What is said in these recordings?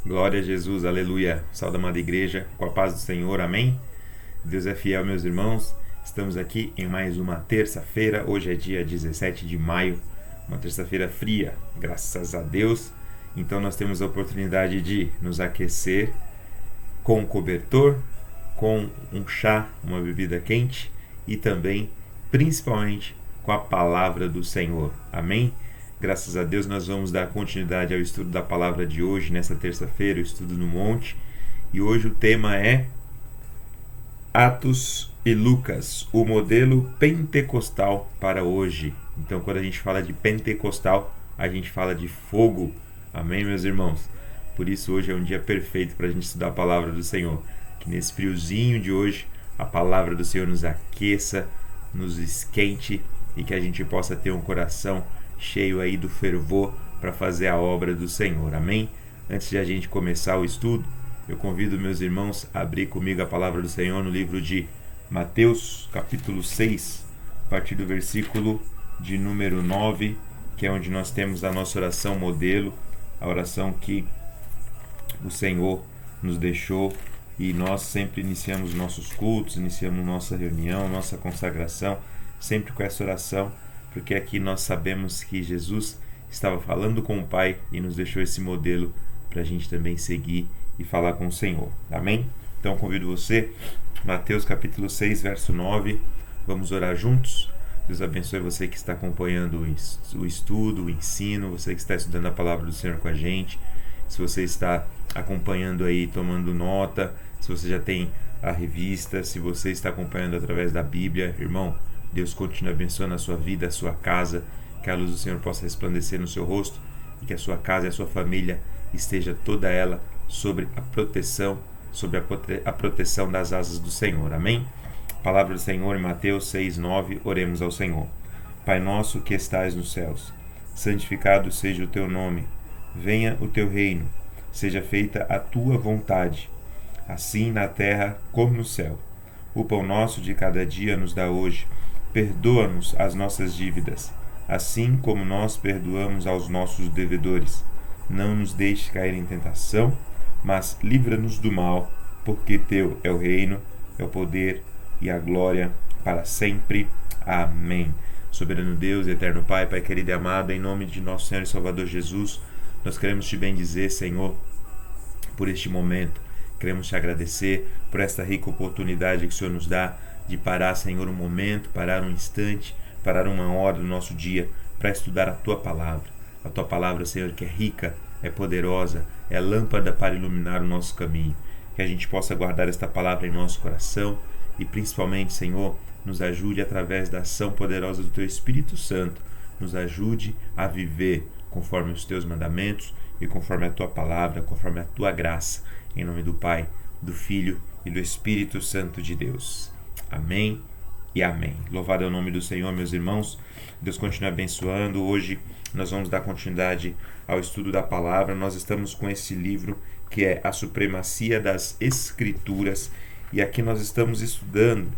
Glória a Jesus, aleluia. Salve, amada igreja, com a paz do Senhor, amém? Deus é fiel, meus irmãos. Estamos aqui em mais uma terça-feira. Hoje é dia 17 de maio, uma terça-feira fria, graças a Deus. Então nós temos a oportunidade de nos aquecer com um cobertor, com um chá, uma bebida quente e também, principalmente, com a palavra do Senhor, amém? Graças a Deus nós vamos dar continuidade ao estudo da palavra de hoje, nessa terça-feira, o estudo no monte. E hoje o tema é Atos e Lucas, o modelo pentecostal para hoje. Então quando a gente fala de pentecostal, a gente fala de fogo. Amém, meus irmãos? Por isso hoje é um dia perfeito para a gente estudar a palavra do Senhor. Que nesse friozinho de hoje, a palavra do Senhor nos aqueça, nos esquente e que a gente possa ter um coração cheio aí do fervor para fazer a obra do Senhor, amém? Antes de a gente começar o estudo, eu convido meus irmãos a abrir comigo a palavra do Senhor no livro de Mateus, capítulo 6, a partir do versículo de número 9, que é onde nós temos a nossa oração modelo, a oração que o Senhor nos deixou, e nós sempre iniciamos nossos cultos, iniciamos nossa reunião, nossa consagração, sempre com essa oração, porque aqui nós sabemos que Jesus estava falando com o Pai e nos deixou esse modelo para a gente também seguir e falar com o Senhor. Amém? Então convido você, Mateus capítulo 6, verso 9, vamos orar juntos. Deus abençoe você que está acompanhando o estudo, o ensino, você que está estudando a palavra do Senhor com a gente. Se você está acompanhando aí, tomando nota, se você já tem a revista, se você está acompanhando através da Bíblia, irmão, Deus continue abençoando a sua vida, a sua casa, que a luz do Senhor possa resplandecer no seu rosto e que a sua casa e a sua família esteja toda ela sobre a proteção, a proteção das asas do Senhor. Amém? Palavra do Senhor em Mateus 6, 9, oremos ao Senhor. Pai nosso que estais nos céus, santificado seja o teu nome, venha o teu reino, seja feita a tua vontade, assim na terra como no céu. O pão nosso de cada dia nos dá hoje. Perdoa-nos as nossas dívidas, assim como nós perdoamos aos nossos devedores. Não nos deixes cair em tentação, mas livra-nos do mal, porque teu é o reino, é o poder e a glória para sempre. Amém. Soberano Deus, eterno Pai, Pai querido e amado, em nome de nosso Senhor e Salvador Jesus, nós queremos te bendizer, Senhor, por este momento. Queremos te agradecer por esta rica oportunidade que o Senhor nos dá de parar, Senhor, um momento, parar um instante, parar uma hora do nosso dia para estudar a Tua Palavra. A Tua Palavra, Senhor, que é rica, é poderosa, é lâmpada para iluminar o nosso caminho. Que a gente possa guardar esta Palavra em nosso coração e, principalmente, Senhor, nos ajude através da ação poderosa do Teu Espírito Santo, nos ajude a viver conforme os Teus mandamentos e conforme a Tua Palavra, conforme a Tua graça. Em nome do Pai, do Filho e do Espírito Santo de Deus. Amém e amém. Louvado é o nome do Senhor, meus irmãos. Deus continue abençoando. Hoje nós vamos dar continuidade ao estudo da palavra. Nós estamos com esse livro que é A Supremacia das Escrituras. E aqui nós estamos estudando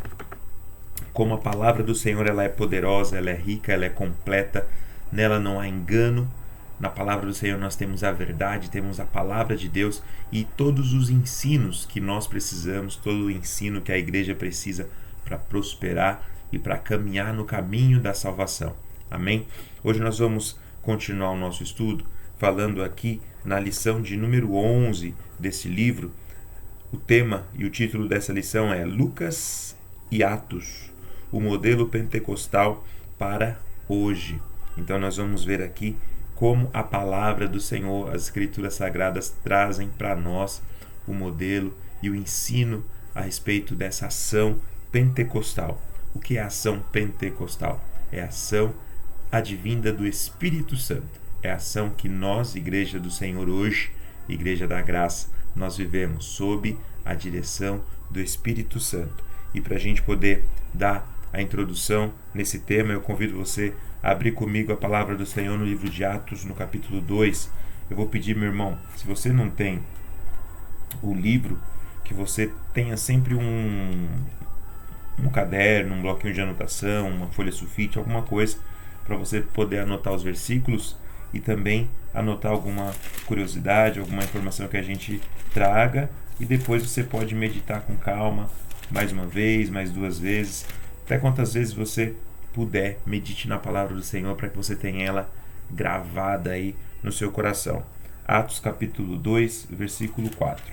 como a palavra do Senhor ela é poderosa, ela é rica, ela é completa. Nela não há engano. Na palavra do Senhor nós temos a verdade, temos a palavra de Deus e todos os ensinos que nós precisamos, todo o ensino que a igreja precisa para prosperar e para caminhar no caminho da salvação. Amém? Hoje nós vamos continuar o nosso estudo falando aqui na lição de número 11 desse livro. O tema e o título dessa lição é Lucas e Atos, o modelo pentecostal para hoje. Então nós vamos ver aqui como a palavra do Senhor, as Escrituras Sagradas trazem para nós o modelo e o ensino a respeito dessa ação pentecostal. O que é a ação pentecostal? É a ação advinda do Espírito Santo. É a ação que nós, Igreja do Senhor hoje, Igreja da Graça, nós vivemos sob a direção do Espírito Santo. E para a gente poder dar a introdução nesse tema, eu convido você a abrir comigo a palavra do Senhor no livro de Atos, no capítulo 2. Eu vou pedir, meu irmão, se você não tem o livro, que você tenha sempre um caderno, um bloquinho de anotação, uma folha sulfite, alguma coisa, para você poder anotar os versículos e também anotar alguma curiosidade, alguma informação que a gente traga, e depois você pode meditar com calma, mais uma vez, mais duas vezes, até quantas vezes você puder. Medite na palavra do Senhor para que você tenha ela gravada aí no seu coração. Atos capítulo 2, versículo 4.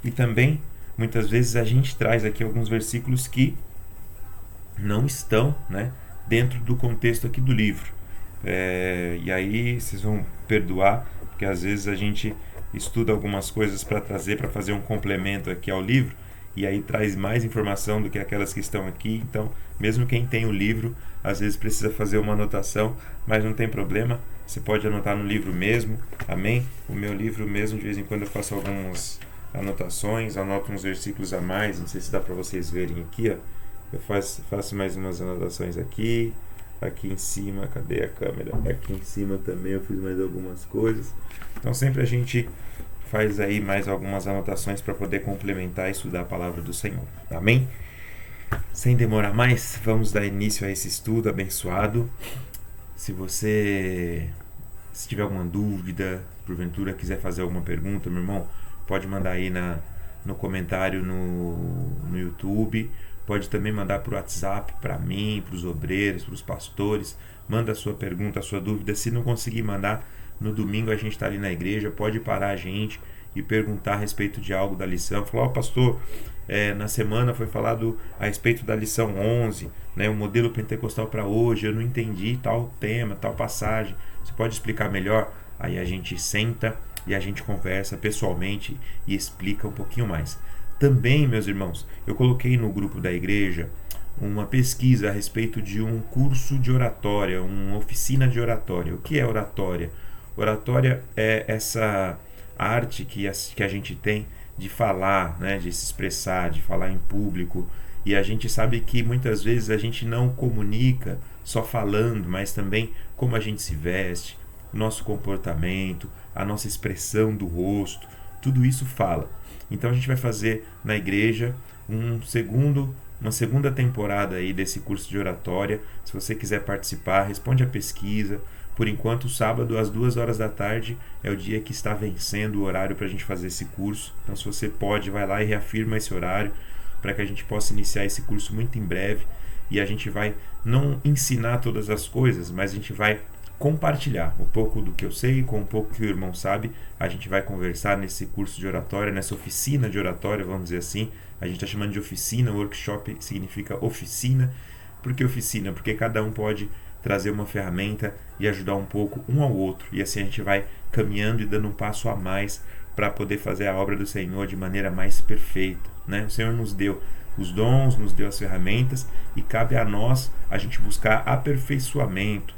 E também, muitas vezes a gente traz aqui alguns versículos que não estão, né, dentro do contexto aqui do livro. E aí vocês vão perdoar, porque às vezes a gente estuda algumas coisas para trazer, para fazer um complemento aqui ao livro, e aí traz mais informação do que aquelas que estão aqui. Então, mesmo quem tem o livro, às vezes precisa fazer uma anotação, mas não tem problema, você pode anotar no livro mesmo, amém? O meu livro mesmo, de vez em quando eu faço algumas anotações, anoto uns versículos a mais, não sei se dá para vocês verem aqui, ó. Eu faço mais umas anotações aqui em cima, cadê a câmera? Aqui em cima também eu fiz mais algumas coisas. Então sempre a gente faz aí mais algumas anotações para poder complementar e estudar a palavra do Senhor. Amém? Sem demorar mais, vamos dar início a esse estudo abençoado. Se tiver alguma dúvida, porventura quiser fazer alguma pergunta, meu irmão, pode mandar aí no comentário no YouTube. Pode também mandar por WhatsApp para mim, para os obreiros, para os pastores. Manda a sua pergunta, a sua dúvida. Se não conseguir mandar, no domingo a gente está ali na igreja, pode parar a gente e perguntar a respeito de algo da lição. Falar, pastor, na semana foi falado a respeito da lição 11, né, o modelo pentecostal para hoje, eu não entendi tal tema, tal passagem. Você pode explicar melhor? Aí a gente senta e a gente conversa pessoalmente e explica um pouquinho mais. Também, meus irmãos, eu coloquei no grupo da igreja uma pesquisa a respeito de um curso de oratória, uma oficina de oratória. O que é oratória? Oratória é essa arte que a gente tem de falar, né, de se expressar, de falar em público. E a gente sabe que muitas vezes a gente não comunica só falando, mas também como a gente se veste, nosso comportamento, a nossa expressão do rosto, tudo isso fala. Então a gente vai fazer na igreja uma segunda temporada aí desse curso de oratória. Se você quiser participar, responde a pesquisa. Por enquanto, sábado às 2 horas da tarde é o dia que está vencendo o horário para a gente fazer esse curso. Então, se você pode, vai lá e reafirma esse horário para que a gente possa iniciar esse curso muito em breve. E a gente vai não ensinar todas as coisas, mas a gente vai compartilhar um pouco do que eu sei com um pouco que o irmão sabe. A gente vai conversar nesse curso de oratória, nessa oficina de oratória, vamos dizer assim. A gente está chamando de oficina, workshop significa oficina. Por que oficina? Porque cada um pode trazer uma ferramenta e ajudar um pouco um ao outro. E assim a gente vai caminhando e dando um passo a mais para poder fazer a obra do Senhor de maneira mais perfeita, né? O Senhor nos deu os dons, nos deu as ferramentas e cabe a nós a gente buscar aperfeiçoamento,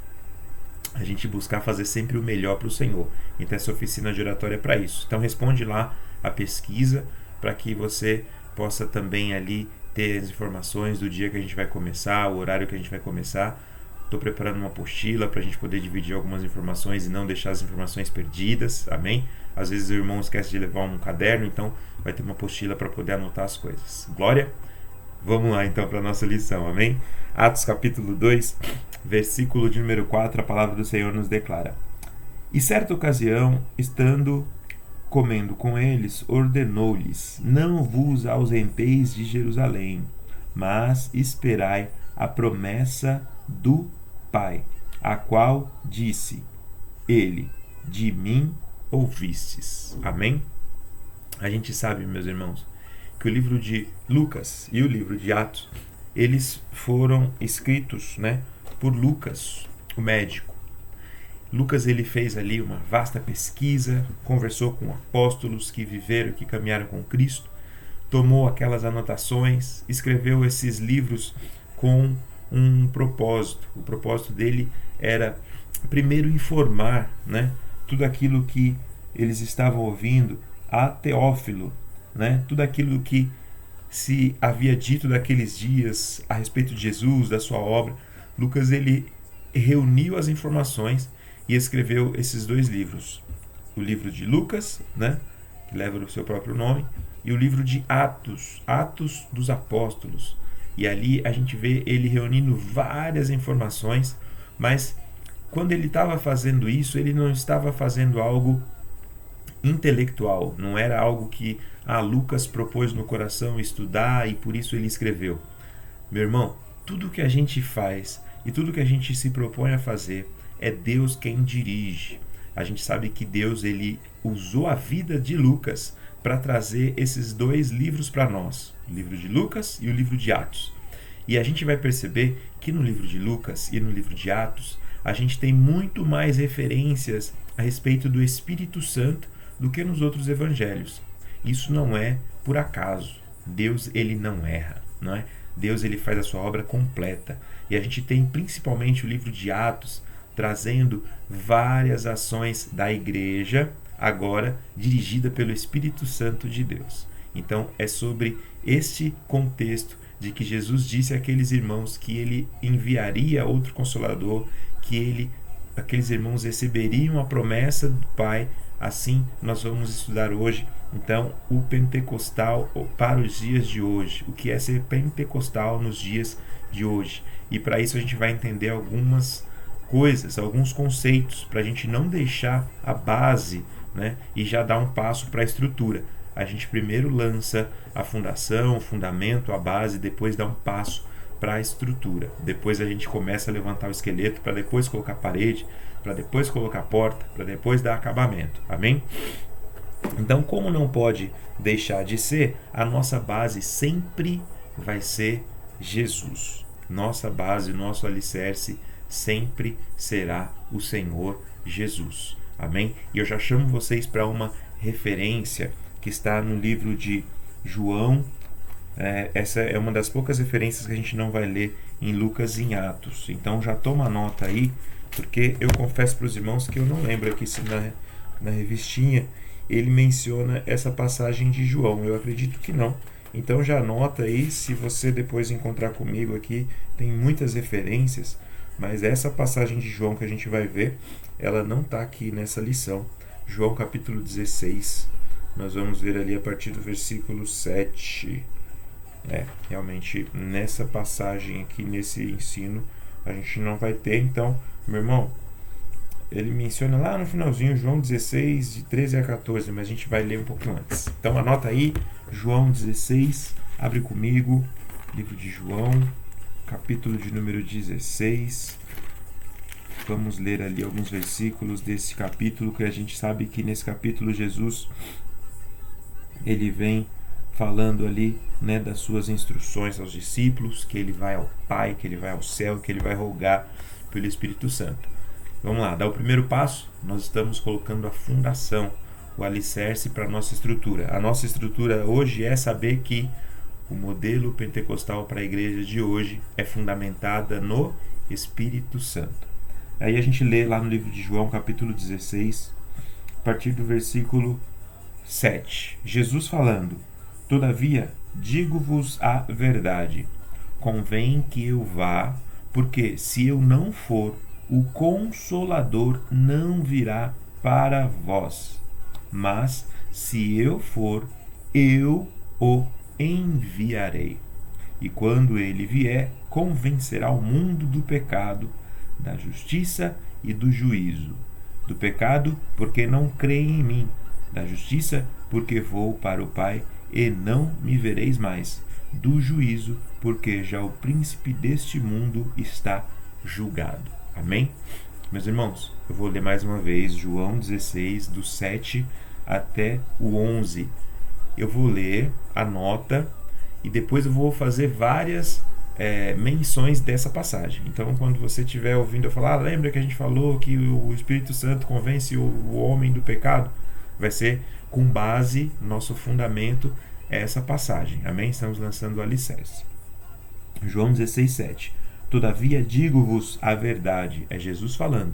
a gente buscar fazer sempre o melhor para o Senhor. Então essa oficina de oratória é para isso. Então responde lá a pesquisa para que você possa também ali ter as informações do dia que a gente vai começar, o horário que a gente vai começar. Estou preparando uma apostila para a gente poder dividir algumas informações e não deixar as informações perdidas, amém? Às vezes o irmão esquece de levar um caderno, então vai ter uma apostila para poder anotar as coisas. Glória! Vamos lá então para a nossa lição, amém? Atos capítulo 2, versículo de número 4, a palavra do Senhor nos declara: E certa ocasião, estando comendo com eles, ordenou-lhes: Não vos ausenteis de Jerusalém, mas esperai a promessa do Pai, a qual disse ele: De mim ouvistes. Amém? A gente sabe, meus irmãos, que o livro de Lucas e o livro de Atos, eles foram escritos, né, por Lucas, o médico. Lucas, ele fez ali uma vasta pesquisa, conversou com apóstolos que viveram, que caminharam com Cristo, tomou aquelas anotações, escreveu esses livros com um propósito. O propósito dele era, primeiro, informar, né, tudo aquilo que eles estavam ouvindo a Teófilo, né, tudo aquilo que se havia dito daqueles dias a respeito de Jesus, da sua obra. Lucas, ele reuniu as informações e escreveu esses 2 livros. O livro de Lucas, né, que leva o seu próprio nome, e o livro de Atos, Atos dos Apóstolos. E ali a gente vê ele reunindo várias informações, mas quando ele estava fazendo isso, ele não estava fazendo algo intelectual, não era algo que Lucas propôs no coração estudar e por isso ele escreveu. Meu irmão, tudo que a gente faz e tudo que a gente se propõe a fazer é Deus quem dirige. A gente sabe que Deus ele usou a vida de Lucas para trazer esses dois livros para nós, o livro de Lucas e o livro de Atos. E a gente vai perceber que no livro de Lucas e no livro de Atos, a gente tem muito mais referências a respeito do Espírito Santo do que nos outros evangelhos. Isso não é por acaso. Deus ele não erra, não é? Deus ele faz a sua obra completa. E a gente tem principalmente o livro de Atos trazendo várias ações da igreja, agora dirigida pelo Espírito Santo de Deus. Então é sobre este contexto de que Jesus disse àqueles irmãos que ele enviaria outro Consolador, que aqueles irmãos receberiam a promessa do Pai. Assim nós vamos estudar hoje, então, o pentecostal para os dias de hoje. O que é ser pentecostal nos dias de hoje? E para isso a gente vai entender algumas coisas, alguns conceitos, para a gente não deixar a base, né, e já dar um passo para a estrutura. A gente primeiro lança a fundação, o fundamento, a base, depois dá um passo para a estrutura. Depois a gente começa a levantar o esqueleto, para depois colocar a parede, para depois colocar a porta, para depois dar acabamento. Amém? Então, como não pode deixar de ser, a nossa base sempre vai ser Jesus. Nossa base, nosso alicerce sempre será o Senhor Jesus. Amém? E eu já chamo vocês para uma referência que está no livro de João. Essa é uma das poucas referências que a gente não vai ler em Lucas e em Atos. Então já toma nota aí, porque eu confesso para os irmãos que eu não lembro aqui se na revistinha ele menciona essa passagem de João. Eu acredito que não. Então já anota aí, se você depois encontrar comigo aqui, tem muitas referências, mas essa passagem de João que a gente vai ver, ela não está aqui nessa lição. João capítulo 16, nós vamos ver ali a partir do versículo 7. Realmente nessa passagem aqui, nesse ensino, a gente não vai ter. Então, meu irmão, ele menciona lá no finalzinho, João 16, de 13 a 14, mas a gente vai ler um pouquinho antes. Então anota aí, João 16, abre comigo, livro de João, capítulo de número 16. Vamos ler ali alguns versículos desse capítulo, que a gente sabe que nesse capítulo Jesus, ele vem falando ali, né, das suas instruções aos discípulos, que ele vai ao Pai, que ele vai ao céu, que ele vai rogar pelo Espírito Santo. Vamos lá, dá o primeiro passo. Nós estamos colocando a fundação, o alicerce para a nossa estrutura. A nossa estrutura hoje é saber que o modelo pentecostal para a igreja de hoje é fundamentada no Espírito Santo. Aí a gente lê lá no livro de João, capítulo 16, a partir do versículo 7. Jesus falando: Todavia, digo-vos a verdade, convém que eu vá, porque se eu não for, o Consolador não virá para vós. Mas, se eu for, eu o enviarei. E quando ele vier, convencerá o mundo do pecado, da justiça e do juízo. Do pecado, porque não creem em mim. Da justiça, porque vou para o Pai e não me vereis mais. Do juízo, porque já o príncipe deste mundo está julgado. Amém? Meus irmãos, eu vou ler mais uma vez João 16, do 7 até o 11. Eu vou ler a nota e depois eu vou fazer várias menções dessa passagem. Então, quando você estiver ouvindo eu falar, lembra que a gente falou que o Espírito Santo convence o homem do pecado? Vai ser com base, nosso fundamento, essa passagem. Amém? Estamos lançando o alicerce. João 16, 7. Todavia digo-vos a verdade, é Jesus falando,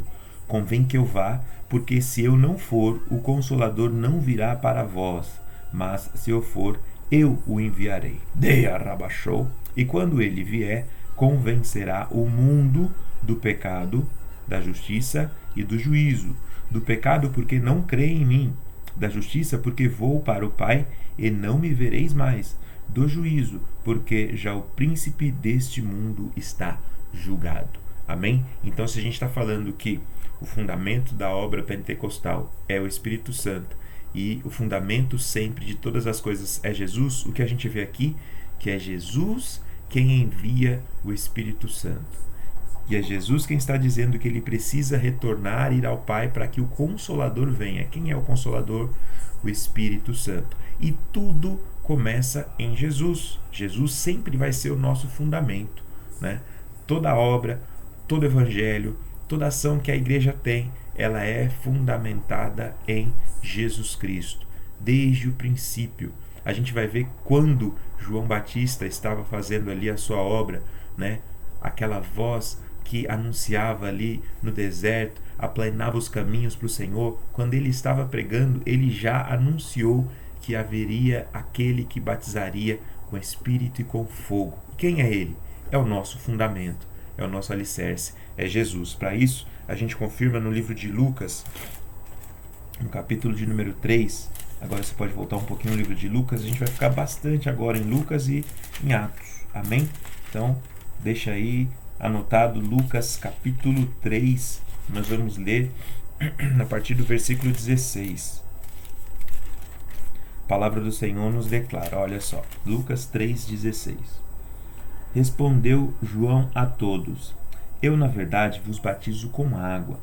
convém que eu vá, porque se eu não for, o Consolador não virá para vós, mas se eu for, eu o enviarei. Deia rabachou, e quando ele vier, convencerá o mundo do pecado, da justiça e do juízo. Do pecado, porque não creem em mim, da justiça, porque vou para o Pai e não me vereis mais, do juízo, porque já o príncipe deste mundo está julgado. Amém? Então, se a gente está falando que o fundamento da obra pentecostal é o Espírito Santo e o fundamento sempre de todas as coisas é Jesus, o que a gente vê aqui, que é Jesus quem envia o Espírito Santo. E é Jesus quem está dizendo que ele precisa retornar, ir ao Pai para que o Consolador venha. Quem é o Consolador? O Espírito Santo. E tudo começa em Jesus. Jesus sempre vai ser o nosso fundamento, né? Toda obra, todo evangelho, toda ação que a igreja tem, ela é fundamentada em Jesus Cristo. Desde o princípio. A gente vai ver quando João Batista estava fazendo ali a sua obra, né? Aquela voz que anunciava ali no deserto, aplanava os caminhos para o Senhor. Quando ele estava pregando, ele já anunciou que haveria aquele que batizaria com Espírito e com fogo. Quem é ele? É o nosso fundamento, é o nosso alicerce, é Jesus. Para isso, a gente confirma no livro de Lucas, no capítulo de número 3. Agora você pode voltar um pouquinho no livro de Lucas. A gente vai ficar bastante agora em Lucas e em Atos. Amém? Então, deixa aí anotado Lucas capítulo 3. Nós vamos ler a partir do versículo 16. A palavra do Senhor nos declara, olha só, Lucas 3,16. Respondeu João a todos: Eu, na verdade, vos batizo com água,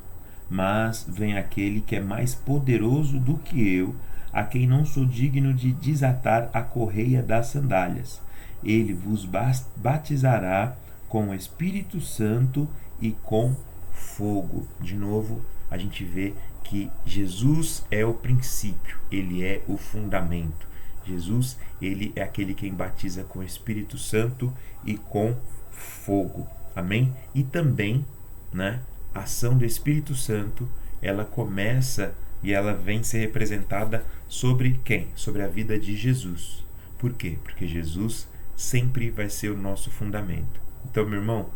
mas vem aquele que é mais poderoso do que eu, a quem não sou digno de desatar a correia das sandálias. Ele vos batizará com o Espírito Santo e com fogo. De novo, a gente vê que Jesus é o princípio, ele é o fundamento. Jesus, ele é aquele quem batiza com o Espírito Santo e com fogo. Amém? E também, né, a ação do Espírito Santo, ela começa e ela vem ser representada sobre quem? Sobre a vida de Jesus. Por quê? Porque Jesus sempre vai ser o nosso fundamento. Então, meu irmão,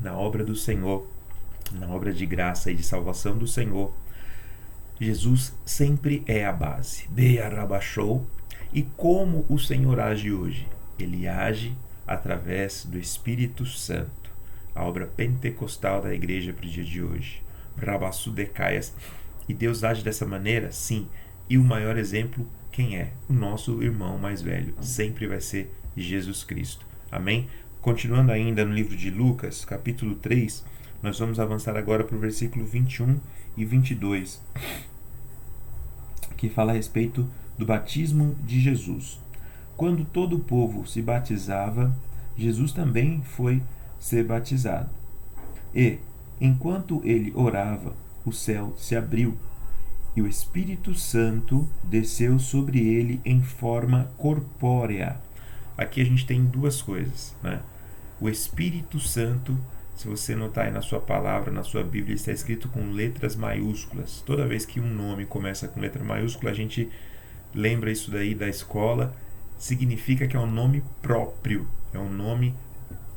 na obra do Senhor, na obra de graça e de salvação do Senhor, Jesus sempre é a base. Bearabachou. E como o Senhor age hoje? Ele age através do Espírito Santo. A obra pentecostal da igreja para o dia de hoje. Rabassudecaias. E Deus age dessa maneira? Sim. E o maior exemplo, quem é? O nosso irmão mais velho. Sempre vai ser Jesus Cristo. Amém? Continuando ainda no livro de Lucas, capítulo 3, nós vamos avançar agora para o versículo 21 e 22, que fala a respeito do batismo de Jesus. Quando todo o povo se batizava, Jesus também foi ser batizado. E, enquanto ele orava, o céu se abriu e o Espírito Santo desceu sobre ele em forma corpórea. Aqui a gente tem duas coisas, né? O Espírito Santo, se você notar aí na sua palavra, na sua Bíblia, está escrito com letras maiúsculas. Toda vez que um nome começa com letra maiúscula, a gente lembra isso daí da escola. Significa que é um nome próprio, é um nome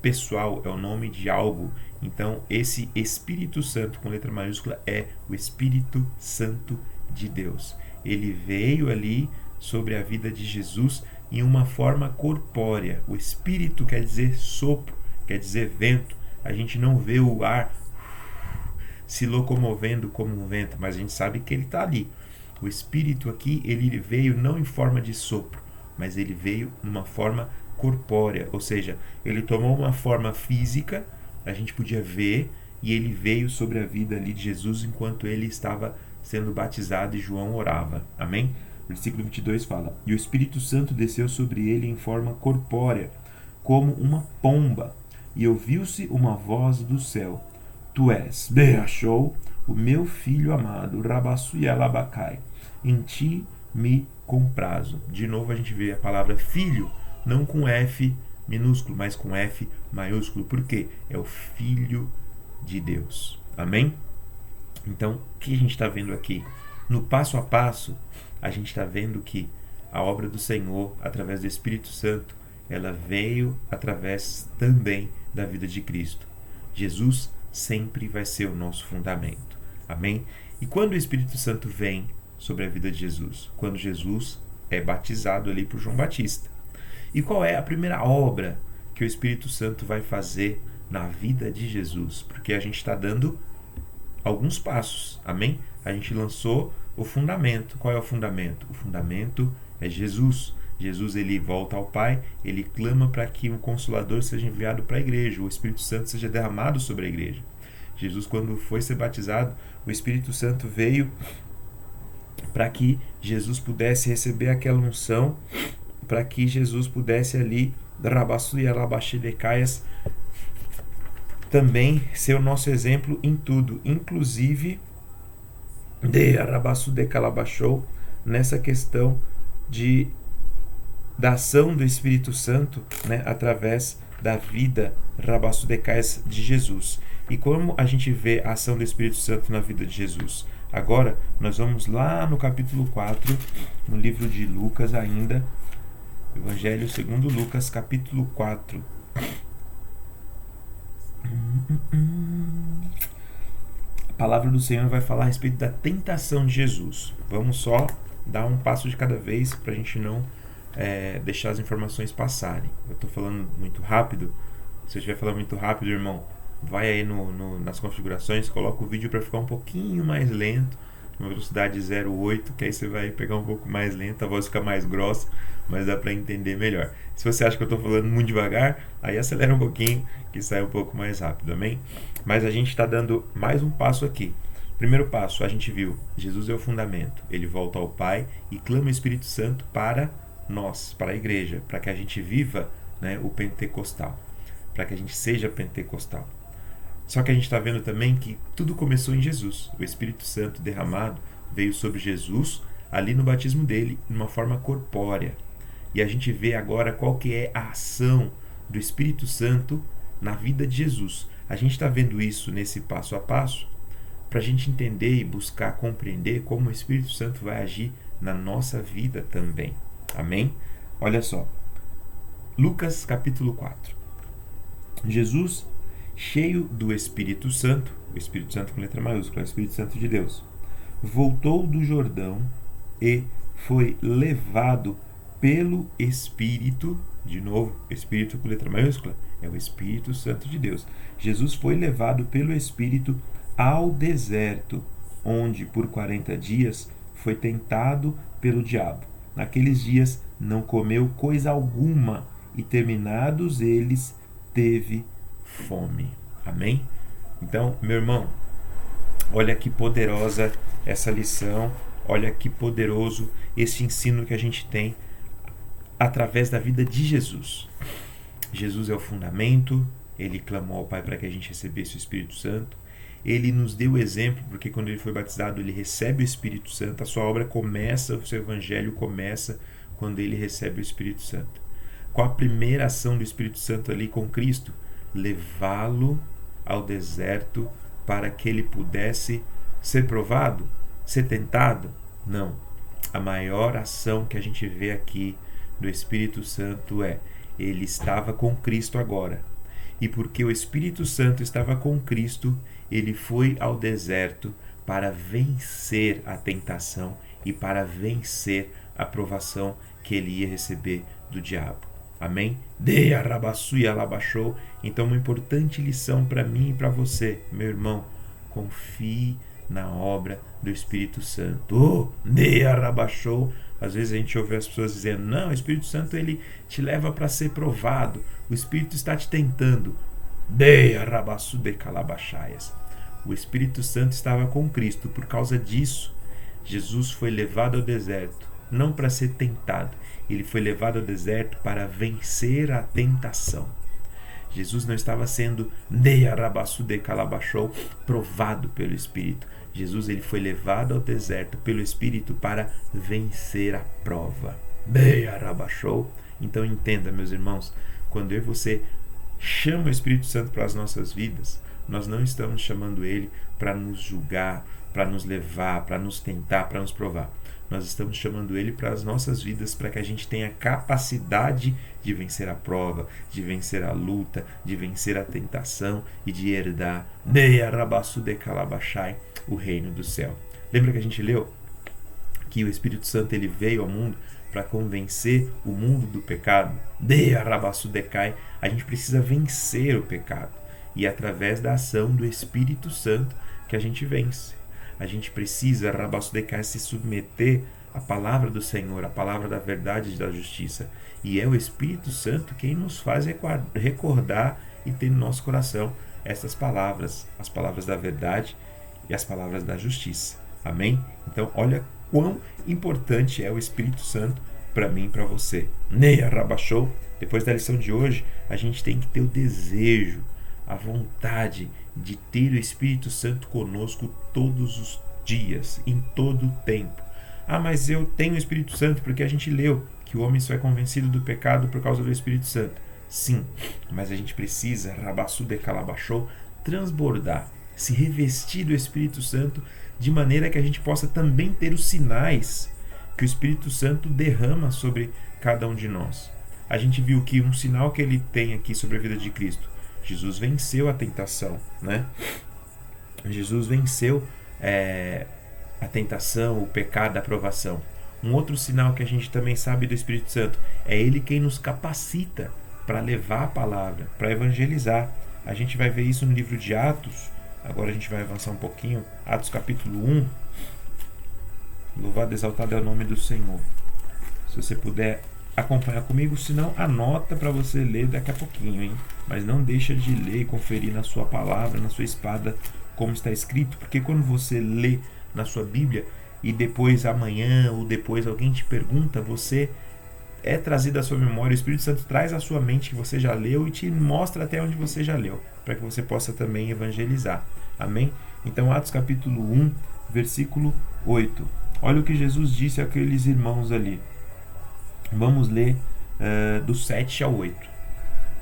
pessoal, é o nome de algo. Então, esse Espírito Santo com letra maiúscula é o Espírito Santo de Deus. Ele veio ali sobre a vida de Jesus em uma forma corpórea. O Espírito quer dizer sopro, quer dizer vento. A gente não vê o ar se locomovendo como um vento, mas a gente sabe que ele está ali. O Espírito aqui, ele veio não em forma de sopro, mas ele veio numa forma corpórea, ou seja, ele tomou uma forma física, a gente podia ver, e ele veio sobre a vida ali de Jesus enquanto ele estava sendo batizado e João orava. Amém? Versículo 22 fala: E o Espírito Santo desceu sobre ele em forma corpórea, como uma pomba, e ouviu-se uma voz do céu: Tu és, Beachou, o meu filho amado, Rabassuyalabacai, em ti me comprazo. De novo a gente vê a palavra filho, não com F minúsculo, mas com F maiúsculo. Por quê? É o Filho de Deus. Amém? Então, o que a gente está vendo aqui? No passo a passo, a gente está vendo que a obra do Senhor, através do Espírito Santo, ela veio através também da vida de Cristo. Jesus sempre vai ser o nosso fundamento. Amém? E quando o Espírito Santo vem sobre a vida de Jesus? Quando Jesus é batizado ali por João Batista. E qual é a primeira obra que o Espírito Santo vai fazer na vida de Jesus, porque a gente está dando alguns passos, amém? A gente lançou o fundamento. Qual é o fundamento? O fundamento é Jesus. Jesus, ele volta ao Pai, ele clama para que o Consolador seja enviado para a igreja, o Espírito Santo seja derramado sobre a igreja. Jesus, quando foi ser batizado, o Espírito Santo veio para que Jesus pudesse receber aquela unção, para que Jesus pudesse ali, também ser o nosso exemplo em tudo, inclusive nessa questão da ação do Espírito Santo, né, através da vida rabassudecais de Jesus. E como a gente vê a ação do Espírito Santo na vida de Jesus? Agora, nós vamos lá no capítulo 4, no livro de Lucas ainda, Evangelho segundo Lucas, capítulo 4. A palavra do Senhor vai falar a respeito da tentação de Jesus. Vamos só dar um passo de cada vez para a gente não deixar as informações passarem. Eu estou falando muito rápido. Se eu estiver falando muito rápido, irmão, vai aí nas configurações, coloca o vídeo para ficar um pouquinho mais lento, uma velocidade 0,8, que aí você vai pegar um pouco mais lento, a voz fica mais grossa, mas dá para entender melhor. Se você acha que eu estou falando muito devagar, aí acelera um pouquinho, que sai um pouco mais rápido, amém? Mas a gente está dando mais um passo aqui. Primeiro passo, a gente viu, Jesus é o fundamento, ele volta ao Pai e clama o Espírito Santo para nós, para a igreja, para que a gente viva, né, o pentecostal, para que a gente seja pentecostal. Só que a gente está vendo também que tudo começou em Jesus. O Espírito Santo derramado veio sobre Jesus ali no batismo dele, de uma forma corpórea. E a gente vê agora qual que é a ação do Espírito Santo na vida de Jesus. A gente está vendo isso nesse passo a passo para a gente entender e buscar compreender como o Espírito Santo vai agir na nossa vida também. Amém? Olha só. Lucas capítulo 4. Jesus, cheio do Espírito Santo, o Espírito Santo com letra maiúscula, o Espírito Santo de Deus, voltou do Jordão e foi levado pelo Espírito, de novo, Espírito com letra maiúscula, é o Espírito Santo de Deus. Jesus foi levado pelo Espírito ao deserto, onde por 40 dias foi tentado pelo diabo. Naqueles dias não comeu coisa alguma e, terminados eles, teve fome. Amém? Então, meu irmão, olha que poderosa essa lição, olha que poderoso esse ensino que a gente tem através da vida de Jesus. Jesus é o fundamento, ele clamou ao Pai para que a gente recebesse o Espírito Santo. Ele nos deu o exemplo, porque quando ele foi batizado, ele recebe o Espírito Santo. A sua obra começa, o seu evangelho começa quando ele recebe o Espírito Santo. Qual a primeira ação do Espírito Santo ali com Cristo? Levá-lo ao deserto para que ele pudesse ser provado, ser tentado? Não. A maior ação que a gente vê aqui do Espírito Santo ele estava com Cristo agora. E porque o Espírito Santo estava com Cristo, ele foi ao deserto para vencer a tentação e para vencer a provação que ele ia receber do diabo. Amém? Então, uma importante lição para mim e para você, meu irmão: confie na obra do Espírito Santo. Às vezes a gente ouve as pessoas dizendo: não, o Espírito Santo ele te leva para ser provado, o Espírito está te tentando. O Espírito Santo estava com Cristo. Por causa disso, Jesus foi levado ao deserto, não para ser tentado, ele foi levado ao deserto para vencer a tentação. Jesus não estava sendo provado pelo Espírito. Jesus ele foi levado ao deserto pelo Espírito para vencer a prova. Então entenda, meus irmãos, quando eu e você chama o Espírito Santo para as nossas vidas, nós não estamos chamando ele para nos julgar, para nos levar, para nos tentar, para nos provar. Nós estamos chamando ele para as nossas vidas, para que a gente tenha capacidade de vencer a prova, de vencer a luta, de vencer a tentação e de herdar o reino do céu. Lembra que a gente leu que o Espírito Santo ele veio ao mundo para convencer o mundo do pecado? A gente precisa vencer o pecado. E é através da ação do Espírito Santo que a gente vence. A gente precisa, Rabassudekai, se submeter à palavra do Senhor, à palavra da verdade e da justiça. E é o Espírito Santo quem nos faz recordar e ter no nosso coração essas palavras, as palavras da verdade e as palavras da justiça. Amém? Então, olha quão importante é o Espírito Santo para mim e para você. Neia Rabachou. Depois da lição de hoje, a gente tem que ter o desejo, a vontade de ter o Espírito Santo conosco todos os dias, em todo o tempo. Ah, mas eu tenho o Espírito Santo porque a gente leu que o homem só é convencido do pecado por causa do Espírito Santo. Sim, mas a gente precisa, Rabassu de Calabachou, transbordar, se revestir do Espírito Santo de maneira que a gente possa também ter os sinais que o Espírito Santo derrama sobre cada um de nós. A gente viu que um sinal que ele tem aqui sobre a vida de Cristo, Jesus venceu a tentação, né? Jesus venceu a tentação, o pecado, a provação. Um outro sinal que a gente também sabe do Espírito Santo é ele quem nos capacita para levar a palavra, para evangelizar. A gente vai ver isso no livro de Atos. Agora a gente vai avançar um pouquinho. Atos capítulo 1. Louvado e exaltado é o nome do Senhor. Se você puder acompanhar comigo, senão anota para você ler daqui a pouquinho, hein? Mas não deixa de ler e conferir na sua palavra, na sua espada, como está escrito, porque quando você lê na sua Bíblia e depois amanhã ou depois alguém te pergunta, você é trazido à sua memória, o Espírito Santo traz à sua mente que você já leu e te mostra até onde você já leu, para que você possa também evangelizar. Amém? Então, Atos capítulo 1, versículo 8. Olha o que Jesus disse àqueles irmãos ali. Vamos ler do 7 ao 8.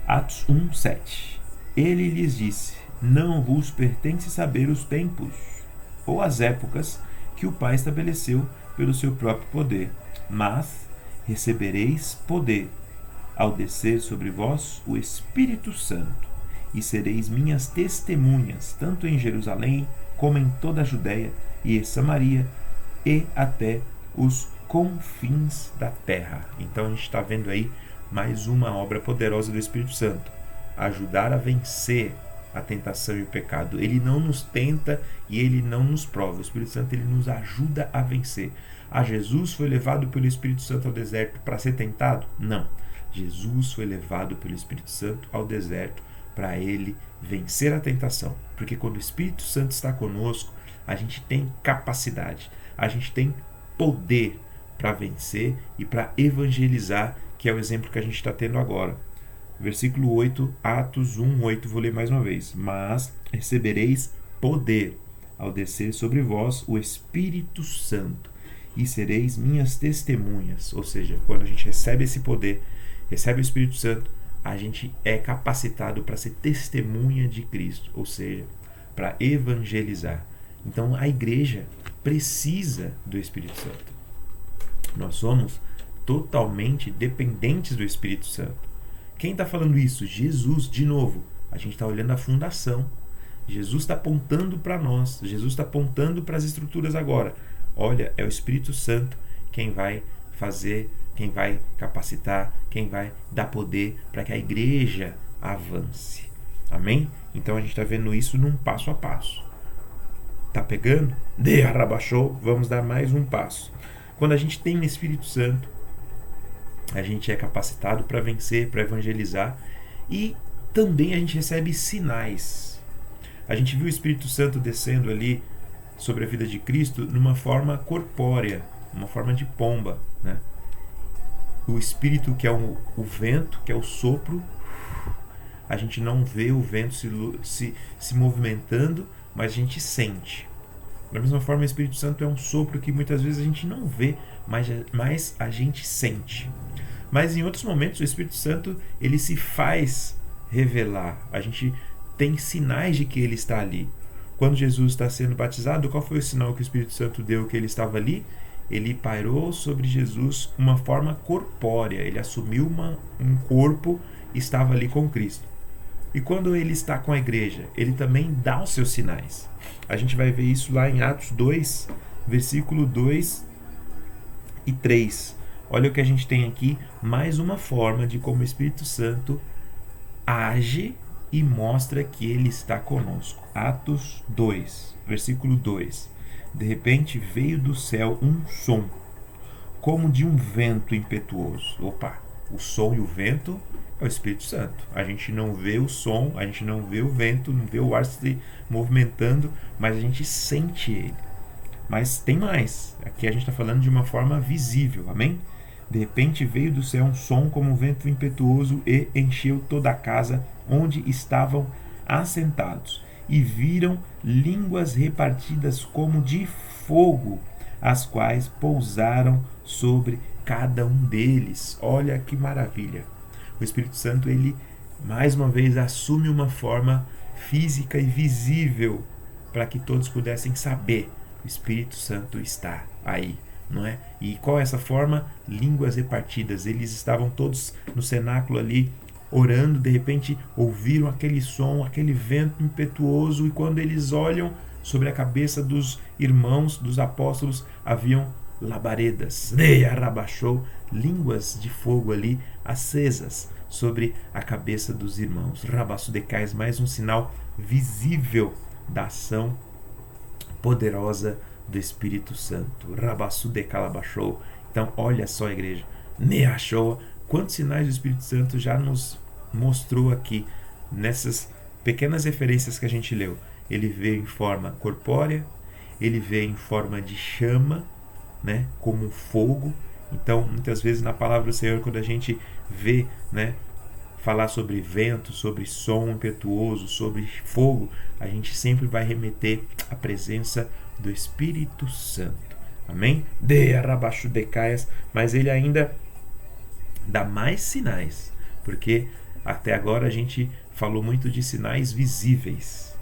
Atos 1, 7. Ele lhes disse: não vos pertence saber os tempos ou as épocas que o Pai estabeleceu pelo seu próprio poder, mas recebereis poder ao descer sobre vós o Espírito Santo, e sereis minhas testemunhas, tanto em Jerusalém, como em toda a Judéia e em Samaria, e até os confins da terra. Então a gente está vendo aí mais uma obra poderosa do Espírito Santo, ajudar a vencer a tentação e o pecado. Ele não nos tenta e ele não nos prova. O Espírito Santo ele nos ajuda a vencer. Jesus foi levado pelo Espírito Santo ao deserto para ser tentado? Não. Jesus foi levado pelo Espírito Santo ao deserto para ele vencer a tentação. Porque quando o Espírito Santo está conosco, a gente tem capacidade, a gente tem poder para vencer e para evangelizar, que é o exemplo que a gente está tendo agora. Versículo 8, Atos 1, 8, vou ler mais uma vez. Mas recebereis poder ao descer sobre vós o Espírito Santo, e sereis minhas testemunhas. Ou seja, quando a gente recebe esse poder, recebe o Espírito Santo, a gente é capacitado para ser testemunha de Cristo, ou seja, para evangelizar. Então a igreja precisa do Espírito Santo. Nós somos totalmente dependentes do Espírito Santo. Quem está falando isso? Jesus, de novo. A gente está olhando a fundação. Jesus está apontando para nós. Jesus está apontando para as estruturas agora. Olha, é o Espírito Santo quem vai fazer, quem vai capacitar, quem vai dar poder para que a igreja avance. Amém? Então a gente está vendo isso num passo a passo. Tá pegando? De arrabachou, vamos dar mais um passo. Quando a gente tem o Espírito Santo, a gente é capacitado para vencer, para evangelizar, e também a gente recebe sinais. A gente viu o Espírito Santo descendo ali sobre a vida de Cristo numa forma corpórea, uma forma de pomba, né? O Espírito, que é o vento, que é o sopro, a gente não vê o vento se movimentando, mas a gente sente. Da mesma forma, o Espírito Santo é um sopro que muitas vezes a gente não vê, mas a gente sente. Mas em outros momentos o Espírito Santo ele se faz revelar. A gente tem sinais de que ele está ali. Quando Jesus está sendo batizado, qual foi o sinal que o Espírito Santo deu que ele estava ali? Ele pairou sobre Jesus uma forma corpórea. Ele assumiu um corpo e estava ali com Cristo. E quando ele está com a igreja, ele também dá os seus sinais. A gente vai ver isso lá em Atos 2, versículo 2 e 3. Olha o que a gente tem aqui, mais uma forma de como o Espírito Santo age e mostra que ele está conosco. Atos 2, versículo 2. De repente veio do céu um som, como de um vento impetuoso. Opa, o som e o vento é o Espírito Santo. A gente não vê o som, a gente não vê o vento, não vê o ar se movimentando, mas a gente sente ele. Mas tem mais. Aqui a gente está falando de uma forma visível, amém? De repente veio do céu um som como um vento impetuoso e encheu toda a casa onde estavam assentados. E viram línguas repartidas como de fogo, as quais pousaram sobre cada um deles. Olha que maravilha! O Espírito Santo, ele mais uma vez assume uma forma física e visível para que todos pudessem saber: o Espírito Santo está aí, não é? E qual é essa forma? Línguas repartidas. Eles estavam todos no cenáculo ali orando, de repente ouviram aquele som, aquele vento impetuoso, e quando eles olham sobre a cabeça dos irmãos, dos apóstolos, haviam labaredas, arrabachou, línguas de fogo ali acesas sobre a cabeça dos irmãos. Rabassudecais, mais um sinal visível da ação poderosa do Espírito Santo. Rabassudecalabachou. Então, olha só, igreja, neachou. Quantos sinais do Espírito Santo já nos mostrou aqui nessas pequenas referências que a gente leu? Ele veio em forma corpórea, ele veio em forma de chama, né, como fogo. Então, muitas vezes na palavra do Senhor, quando a gente vê, né, falar sobre vento, sobre som impetuoso, sobre fogo, a gente sempre vai remeter à presença do Espírito Santo. Amém? De arrabaixo de caias, mas ele ainda dá mais sinais, porque até agora a gente falou muito de sinais visíveis,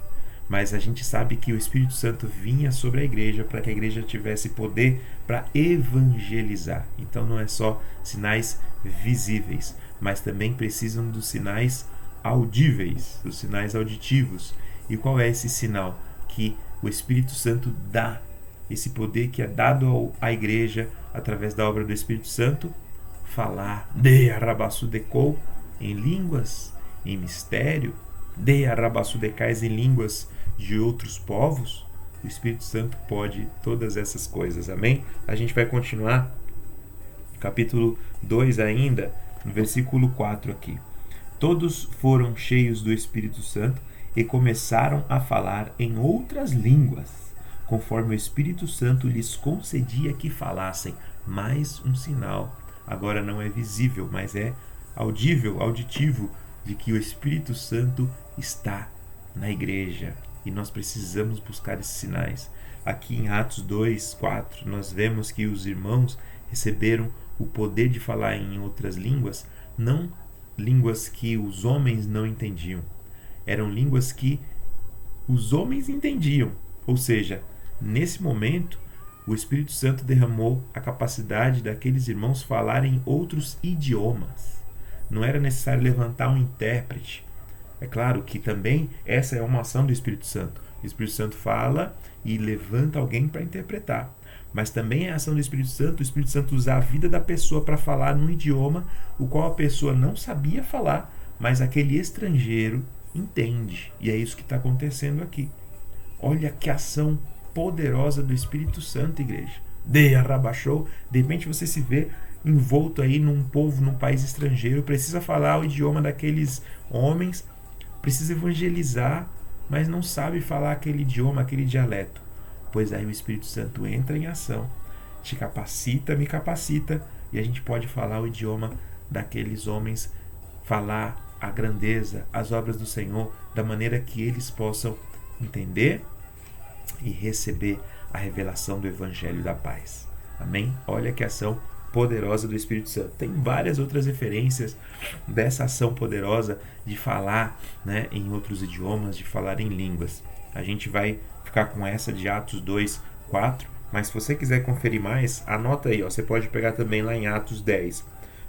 mas a gente sabe que o Espírito Santo vinha sobre a igreja para que a igreja tivesse poder para evangelizar. Então não é só sinais visíveis, mas também precisam dos sinais audíveis, dos sinais auditivos. E qual é esse sinal? Que o Espírito Santo dá, esse poder que é dado à igreja através da obra do Espírito Santo: falar de arrabassudecou em línguas, em mistério, de arrabassudecais em línguas de outros povos. O Espírito Santo pode todas essas coisas, amém? A gente vai continuar capítulo 2 ainda, no versículo 4 aqui. Todos foram cheios do Espírito Santo e começaram a falar em outras línguas, conforme o Espírito Santo lhes concedia que falassem. Mais um sinal, agora não é visível, mas é audível, auditivo, de que o Espírito Santo está na igreja. E nós precisamos buscar esses sinais. Aqui em Atos 2, 4, nós vemos que os irmãos receberam o poder de falar em outras línguas, não línguas que os homens não entendiam. Eram línguas que os homens entendiam. Ou seja, nesse momento, o Espírito Santo derramou a capacidade daqueles irmãos falarem outros idiomas. Não era necessário levantar um intérprete. É claro que também essa é uma ação do Espírito Santo. O Espírito Santo fala e levanta alguém para interpretar. Mas também é a ação do Espírito Santo, o Espírito Santo usar a vida da pessoa para falar num idioma o qual a pessoa não sabia falar, mas aquele estrangeiro entende. E é isso que está acontecendo aqui. Olha que ação poderosa do Espírito Santo, igreja. De arrabachou, de repente você se vê envolto aí num povo, num país estrangeiro, precisa falar o idioma daqueles homens, precisa evangelizar, mas não sabe falar aquele idioma, aquele dialeto. Pois aí o Espírito Santo entra em ação, te capacita, me capacita, e a gente pode falar o idioma daqueles homens, falar a grandeza, as obras do Senhor, da maneira que eles possam entender e receber a revelação do Evangelho da Paz. Amém? Olha que ação poderosa do Espírito Santo. Tem várias outras referências dessa ação poderosa de falar, né, em outros idiomas, de falar em línguas. A gente vai ficar com essa de Atos 2, 4, mas se você quiser conferir mais, anota aí, ó, você pode pegar também lá em Atos 10,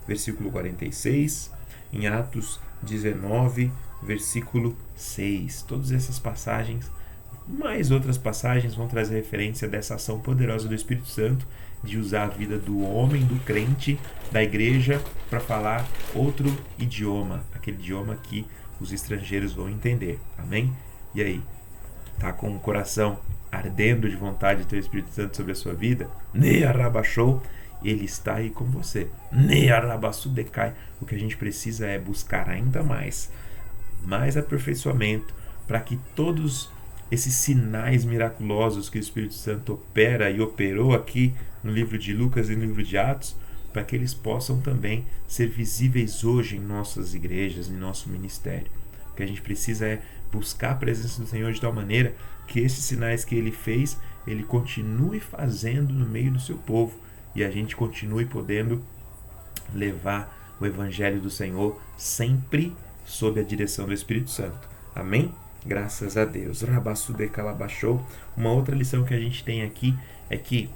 versículo 46, em Atos 19, versículo 6. Todas essas passagens, mais outras passagens, vão trazer referência dessa ação poderosa do Espírito Santo de usar a vida do homem, do crente, da igreja, para falar outro idioma, aquele idioma que os estrangeiros vão entender. Amém? E aí? Tá com o coração ardendo de vontade de ter o Espírito Santo sobre a sua vida? Nearabashou, ele está aí com você. Nearabasudecai. O que a gente precisa é buscar ainda mais aperfeiçoamento, para que todos esses sinais miraculosos que o Espírito Santo opera e operou aqui no livro de Lucas e no livro de Atos, para que eles possam também ser visíveis hoje em nossas igrejas, em nosso ministério. O que a gente precisa é buscar a presença do Senhor de tal maneira que esses sinais que Ele fez, Ele continue fazendo no meio do seu povo, e a gente continue podendo levar o Evangelho do Senhor sempre sob a direção do Espírito Santo. Amém? Graças a Deus. Rabasudecalabashou. Uma outra lição que a gente tem aqui é que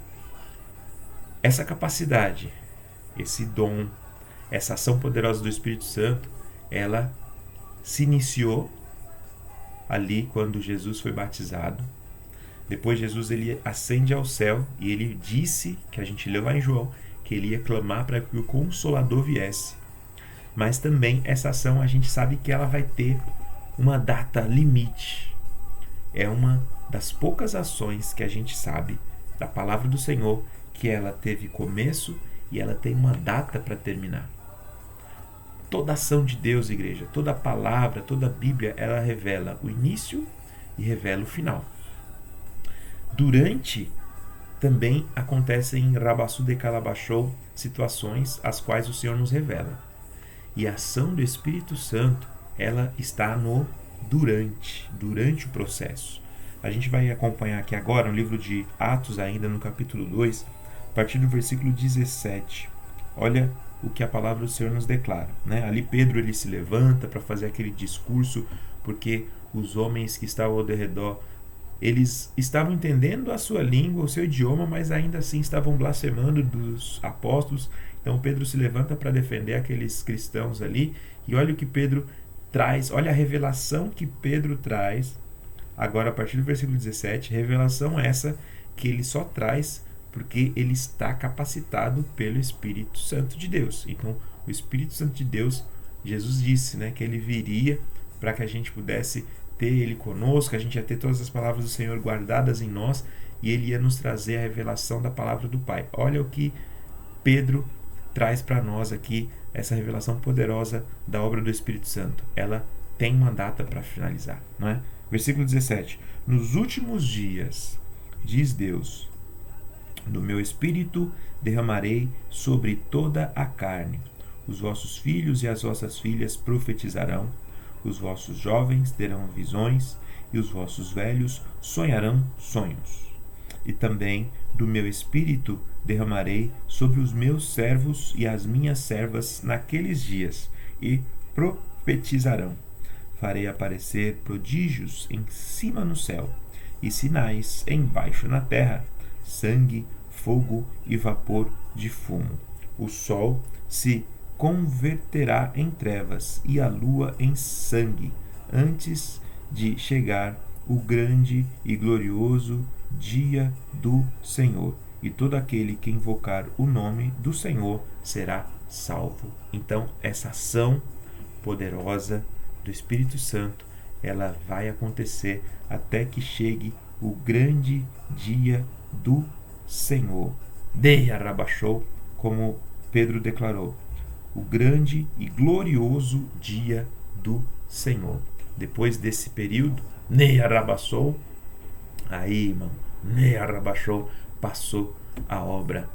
essa capacidade, esse dom, essa ação poderosa do Espírito Santo, ela se iniciou ali quando Jesus foi batizado. Depois Jesus ele ascende ao céu e ele disse, que a gente leu lá em João, que ele ia clamar para que o Consolador viesse. Mas também essa ação a gente sabe que ela vai ter uma data limite. É uma das poucas ações que a gente sabe da palavra do Senhor que ela teve começo e ela tem uma data para terminar. Toda ação de Deus, igreja, toda palavra, toda a Bíblia, ela revela o início e revela o final. Durante também acontecem em Rabasudecalabashou situações as quais o Senhor nos revela. E a ação do Espírito Santo, ela está no durante o processo. A gente vai acompanhar aqui agora no livro de Atos, ainda no capítulo 2, a partir do versículo 17. Olha o que a palavra do Senhor nos declara, né? Ali Pedro ele se levanta para fazer aquele discurso, porque os homens que estavam ao redor, eles estavam entendendo a sua língua, o seu idioma, mas ainda assim estavam blasfemando dos apóstolos. Então Pedro se levanta para defender aqueles cristãos ali, e olha o que Pedro traz, olha a revelação que Pedro traz, agora a partir do versículo 17, revelação essa que ele só traz porque ele está capacitado pelo Espírito Santo de Deus. Então o Espírito Santo de Deus, Jesus disse, né, que ele viria para que a gente pudesse ter ele conosco, a gente ia ter todas as palavras do Senhor guardadas em nós, e ele ia nos trazer a revelação da palavra do Pai. Olha o que Pedro traz para nós aqui, essa revelação poderosa da obra do Espírito Santo. Ela tem uma data para finalizar, não é? Versículo 17. Nos últimos dias, diz Deus, do meu Espírito derramarei sobre toda a carne. Os vossos filhos e as vossas filhas profetizarão, os vossos jovens terão visões, e os vossos velhos sonharão sonhos. E também do meu Espírito derramarei sobre os meus servos e as minhas servas naqueles dias, e profetizarão. Farei aparecer prodígios em cima no céu, e sinais embaixo na terra, sangue, fogo e vapor de fumo. O sol se converterá em trevas e a lua em sangue, antes de chegar o grande e glorioso dia do Senhor. E todo aquele que invocar o nome do Senhor será salvo. Então, essa ação poderosa do Espírito Santo, ela vai acontecer até que chegue o grande dia do Senhor. Dearabashou, como Pedro declarou, o grande e glorioso dia do Senhor. Depois desse período, Nearabashou, aí, irmão, Nearabashou, passou a obra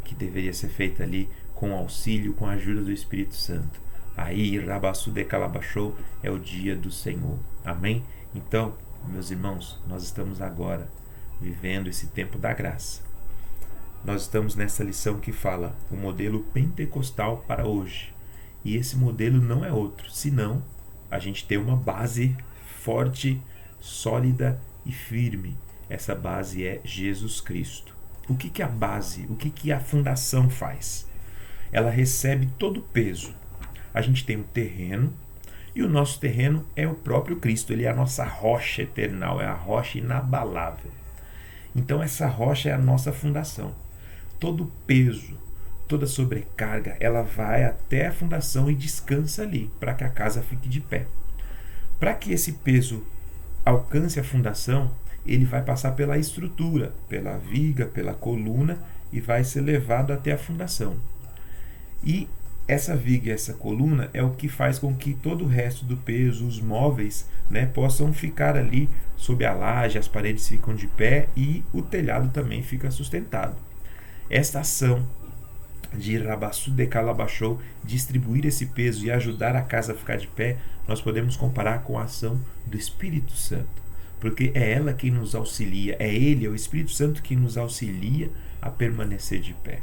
que deveria ser feita ali com auxílio, com a ajuda do Espírito Santo. Aí, Rabasudecalabashou, é o dia do Senhor. Amém? Então, meus irmãos, nós estamos agora vivendo esse tempo da graça. Nós estamos nessa lição que fala o modelo pentecostal para hoje. E esse modelo não é outro, senão a gente ter uma base forte, sólida e firme. Essa base é Jesus Cristo. O que a base, o que a fundação faz? Ela recebe todo o peso. A gente tem um terreno, e o nosso terreno é o próprio Cristo. Ele é a nossa rocha eternal, é a rocha inabalável. Então essa rocha é a nossa fundação. Todo o peso, toda a sobrecarga, ela vai até a fundação e descansa ali, para que a casa fique de pé. Para que esse peso alcance a fundação, ele vai passar pela estrutura, pela viga, pela coluna e vai ser levado até a fundação. E essa viga e essa coluna é o que faz com que todo o resto do peso, os móveis, né, possam ficar ali sob a laje, as paredes ficam de pé e o telhado também fica sustentado. Esta ação de Rabassu de Calabachou, distribuir esse peso e ajudar a casa a ficar de pé, nós podemos comparar com a ação do Espírito Santo, porque é ela quem nos auxilia, é Ele, é o Espírito Santo que nos auxilia a permanecer de pé.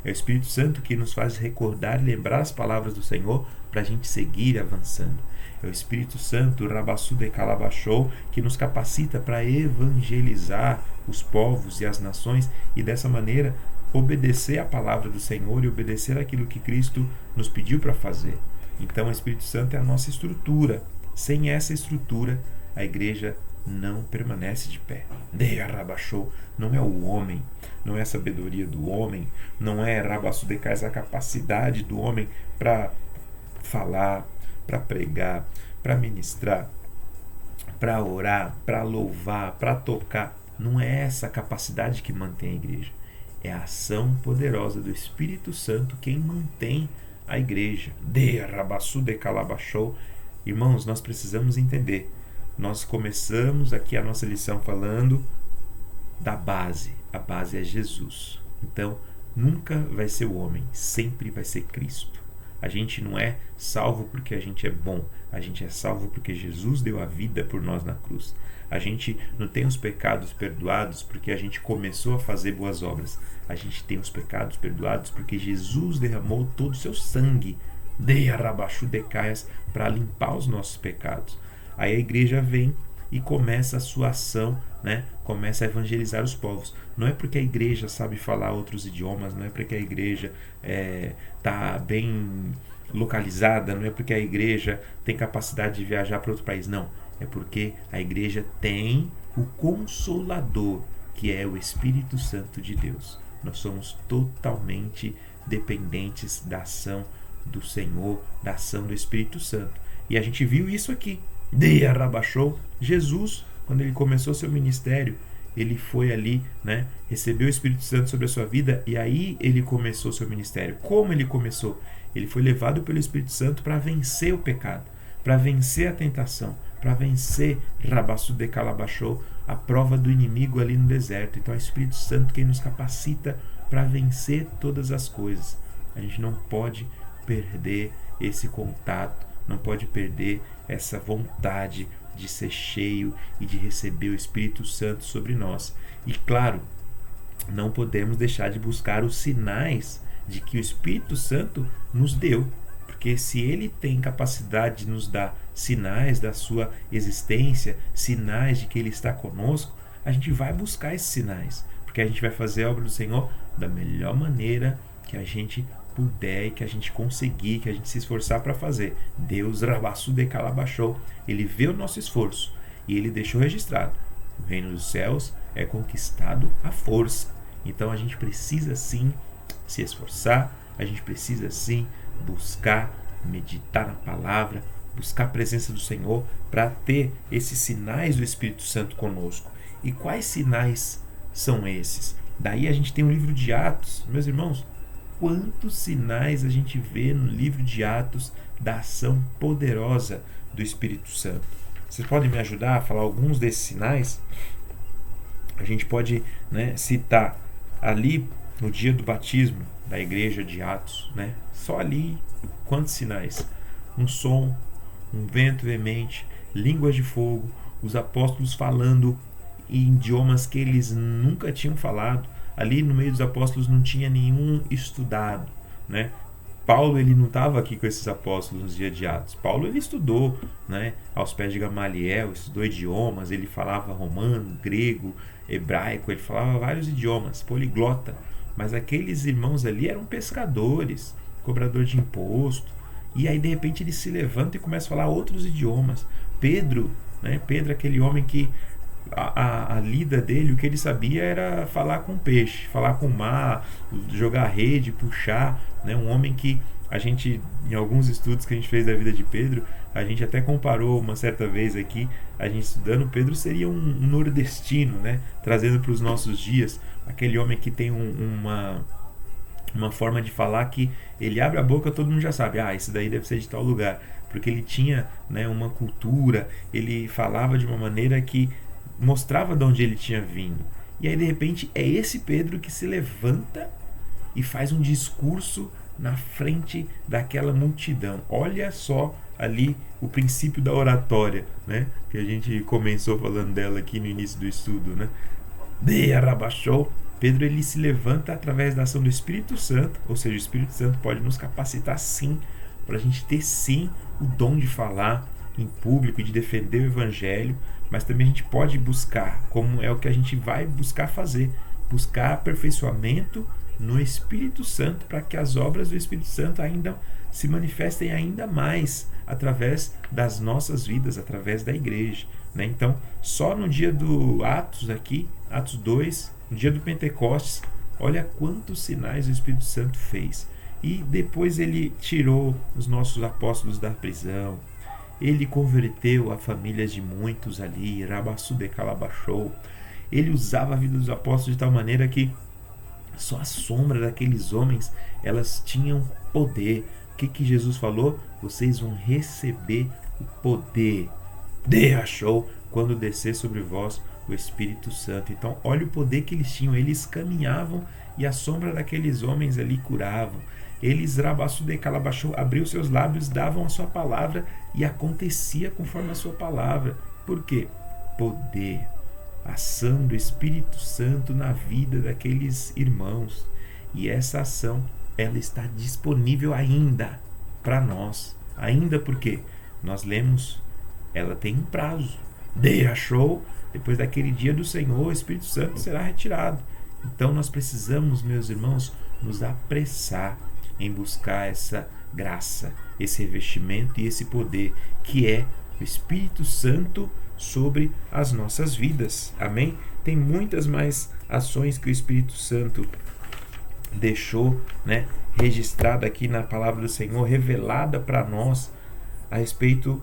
É o Espírito Santo que nos faz recordar e lembrar as palavras do Senhor para a gente seguir avançando. É o Espírito Santo, o Rabassu de Calabachou, que nos capacita para evangelizar os povos e as nações e dessa maneira obedecer a palavra do Senhor e obedecer aquilo que Cristo nos pediu para fazer. Então o Espírito Santo é a nossa estrutura. Sem essa estrutura, a igreja não permanece de pé. Deia Rabachou, não é o homem, não é a sabedoria do homem, não é Rabassu de Cais a capacidade do homem para falar, para pregar, para ministrar, para orar, para louvar, para tocar. Não é essa capacidade que mantém a igreja. É a ação poderosa do Espírito Santo quem mantém a igreja. Deia Rabassu de Calabachou. Irmãos, nós precisamos entender. Nós começamos aqui a nossa lição falando da base. A base é Jesus. Então, nunca vai ser o homem, sempre vai ser Cristo. A gente não é salvo porque a gente é bom. A gente é salvo porque Jesus deu a vida por nós na cruz. A gente não tem os pecados perdoados porque a gente começou a fazer boas obras. A gente tem os pecados perdoados porque Jesus derramou todo o seu sangue de Rabassu de Caias para limpar os nossos pecados. Aí a igreja vem e começa a sua ação, né? Começa a evangelizar os povos. Não é porque a igreja sabe falar outros idiomas, não é porque a igreja está bem localizada, não é porque a igreja tem capacidade de viajar para outro país, não. É porque a igreja tem o Consolador, que é o Espírito Santo de Deus. Nós somos totalmente dependentes da ação do Senhor, da ação do Espírito Santo. E a gente viu isso aqui. Deia Rabachou, Jesus, quando ele começou seu ministério, ele foi ali, né, recebeu o Espírito Santo sobre a sua vida e aí ele começou seu ministério. Como ele começou? Ele foi levado pelo Espírito Santo para vencer o pecado, para vencer a tentação, para vencer Rabassu de Calabachou, a prova do inimigo ali no deserto. Então é o Espírito Santo quem nos capacita para vencer todas as coisas. A gente não pode perder esse contato, não pode perder essa vontade de ser cheio e de receber o Espírito Santo sobre nós. E claro, não podemos deixar de buscar os sinais de que o Espírito Santo nos deu, porque se ele tem capacidade de nos dar sinais da sua existência, sinais de que ele está conosco, a gente vai buscar esses sinais, porque a gente vai fazer a obra do Senhor da melhor maneira que a gente puder e que a gente conseguir, que a gente se esforçar para fazer. Deus, Rabassu de Calabachou, ele vê o nosso esforço e ele deixou registrado. O reino dos céus é conquistado à força. Então a gente precisa sim se esforçar, a gente precisa sim buscar, meditar na palavra, buscar a presença do Senhor para ter esses sinais do Espírito Santo conosco. E quais sinais são esses? Daí a gente tem o livro de Atos, meus irmãos. Quantos sinais a gente vê no livro de Atos da ação poderosa do Espírito Santo? Vocês podem me ajudar a falar alguns desses sinais? A gente pode, né, citar ali no dia do batismo da igreja de Atos, né? Só ali, quantos sinais? Um som, um vento veemente, línguas de fogo, os apóstolos falando em idiomas que eles nunca tinham falado. Ali no meio dos apóstolos não tinha nenhum estudado, né? Paulo, ele não estava aqui com esses apóstolos nos dias de Atos. Paulo, ele estudou, né, aos pés de Gamaliel, estudou idiomas, ele falava romano, grego, hebraico, ele falava vários idiomas, poliglota. Mas aqueles irmãos ali eram pescadores, cobrador de imposto. E aí, de repente, ele se levanta e começa a falar outros idiomas. Pedro, né? Pedro, aquele homem que a lida dele, o que ele sabia era falar com peixe, falar com o mar, jogar rede, puxar, né? Um homem que a gente, em alguns estudos que a gente fez da vida de Pedro, a gente até comparou uma certa vez aqui, a gente estudando, Pedro seria um nordestino, né? Trazendo para os nossos dias, aquele homem que tem uma forma de falar que ele abre a boca, todo mundo já sabe, esse daí deve ser de tal lugar, porque ele tinha, né, uma cultura, ele falava de uma maneira que mostrava de onde ele tinha vindo. E aí de repente é esse Pedro que se levanta e faz um discurso na frente daquela multidão. Olha só ali o princípio da oratória, né, que a gente começou falando dela aqui no início do estudo, né? De arabachou. Pedro, ele se levanta através da ação do Espírito Santo, ou seja, o Espírito Santo pode nos capacitar sim, para a gente ter sim o dom de falar em público, de defender o Evangelho, mas também a gente pode buscar, como é o que a gente vai buscar fazer, buscar aperfeiçoamento no Espírito Santo, para que as obras do Espírito Santo ainda se manifestem ainda mais através das nossas vidas, através da igreja, né? Então, só no dia do Atos aqui, Atos 2, no dia do Pentecostes, olha quantos sinais o Espírito Santo fez. E depois ele tirou os nossos apóstolos da prisão, ele converteu a famílias de muitos ali, Rabassu de Calabachou. Ele usava a vida dos apóstolos de tal maneira que só a sombra daqueles homens, elas tinham poder. O que Jesus falou? Vocês vão receber o poder, achou, quando descer sobre vós o Espírito Santo. Então olha o poder que eles tinham. Eles caminhavam e a sombra daqueles homens ali curavam. Eles, Rabassu de Calabachou, abriu seus lábios, davam a sua palavra e acontecia conforme a sua palavra. Por quê? Poder, ação do Espírito Santo na vida daqueles irmãos. E essa ação, ela está disponível ainda para nós. Ainda porque nós lemos, ela tem um prazo. Achou, depois daquele dia do Senhor, o Espírito Santo será retirado. Então nós precisamos, meus irmãos, nos apressar em buscar essa graça, esse revestimento e esse poder que é o Espírito Santo sobre as nossas vidas. Amém? Tem muitas mais ações que o Espírito Santo deixou, né, registrada aqui na palavra do Senhor, revelada para nós a respeito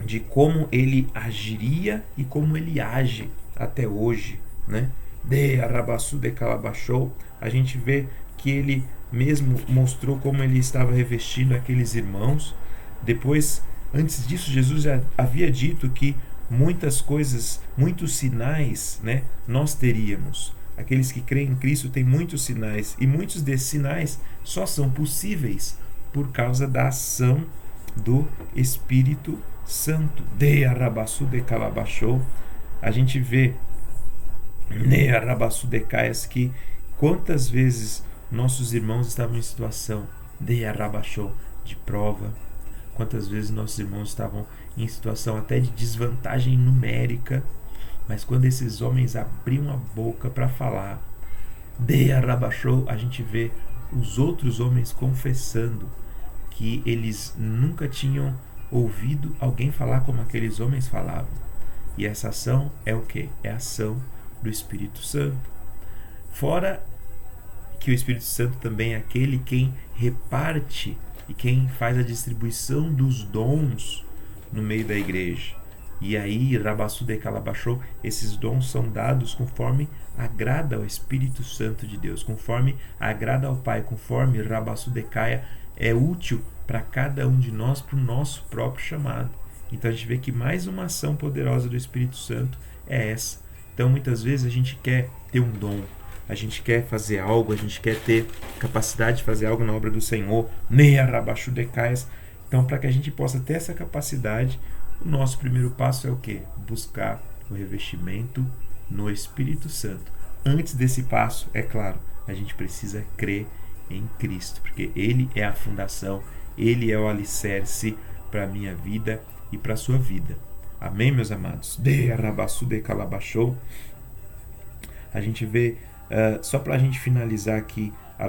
de como ele agiria e como ele age até hoje, né? De Arabassu de Calabachou, a gente vê que ele mesmo mostrou como ele estava revestindo aqueles irmãos. Depois, antes disso, Jesus já havia dito que muitas coisas, muitos sinais, né, nós teríamos. Aqueles que creem em Cristo têm muitos sinais, e muitos desses sinais só são possíveis por causa da ação do Espírito Santo. De Arabassu de Calabachou, a gente vê Ne Arabassu de Caias que quantas vezes nossos irmãos estavam em situação de Arabachou, de prova, quantas vezes nossos irmãos estavam em situação até de desvantagem numérica, mas quando esses homens abriam a boca para falar de Arabachou, a gente vê os outros homens confessando que eles nunca tinham ouvido alguém falar como aqueles homens falavam. E essa ação é o quê? É a ação do Espírito Santo. Fora que o Espírito Santo também é aquele quem reparte e quem faz a distribuição dos dons no meio da igreja. E aí, Rabassu de Calabachou, esses dons são dados conforme agrada ao Espírito Santo de Deus, conforme agrada ao Pai, conforme Rabassu de Caia é útil para cada um de nós, para o nosso próprio chamado. Então a gente vê que mais uma ação poderosa do Espírito Santo é essa. Então muitas vezes a gente quer ter um dom, a gente quer fazer algo, a gente quer ter capacidade de fazer algo na obra do Senhor, então para que a gente possa ter essa capacidade, o nosso primeiro passo é o quê? Buscar o revestimento no Espírito Santo. Antes desse passo, é claro, a gente precisa crer em Cristo, porque Ele é a fundação, Ele é o alicerce para a minha vida e para a sua vida. Amém, meus amados? De Arabassu de Calabachou, a gente vê, só para a gente finalizar aqui a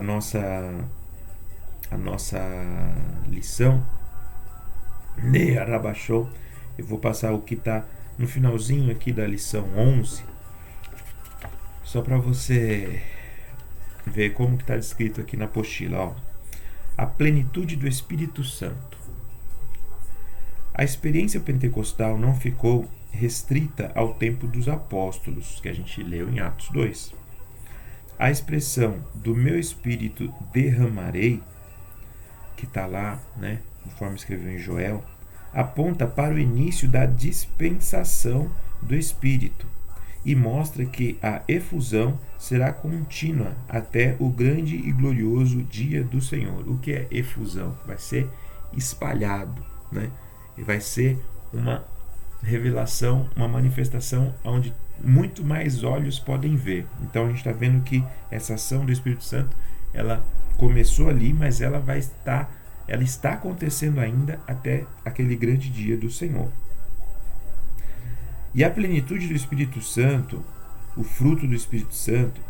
nossa lição, de Arabachou, eu vou passar o que está no finalzinho aqui da lição 11, só para você ver como que está descrito aqui na apostila. Ó. a plenitude do Espírito Santo. A experiência pentecostal não ficou restrita ao tempo dos apóstolos, que a gente leu em Atos 2. A expressão do meu espírito derramarei, que está lá, né, conforme escreveu em Joel, aponta para o início da dispensação do Espírito e mostra que a efusão será contínua até o grande e glorioso dia do Senhor. O que é efusão? Vai ser espalhado, né? E vai ser uma revelação, uma manifestação onde muito mais olhos podem ver. Então a gente está vendo que essa ação do Espírito Santo, ela começou ali, mas ela está acontecendo ainda até aquele grande dia do Senhor. E a plenitude do Espírito Santo, o fruto do Espírito Santo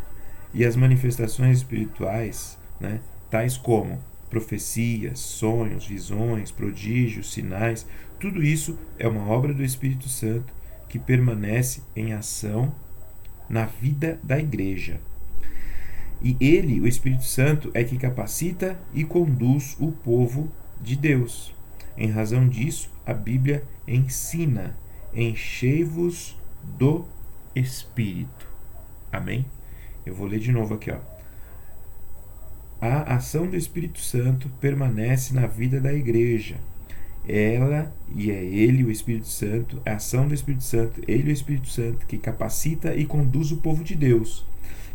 e as manifestações espirituais, né, tais como profecias, sonhos, visões, prodígios, sinais, tudo isso é uma obra do Espírito Santo que permanece em ação na vida da igreja. E ele, o Espírito Santo, é que capacita e conduz o povo de Deus. Em razão disso, a Bíblia ensina: enchei-vos do Espírito. Amém? Eu vou ler de novo aqui, ó. A ação do Espírito Santo permanece na vida da igreja. Ela e é ele, o Espírito Santo, a ação do Espírito Santo, ele, o Espírito Santo, que capacita e conduz o povo de Deus.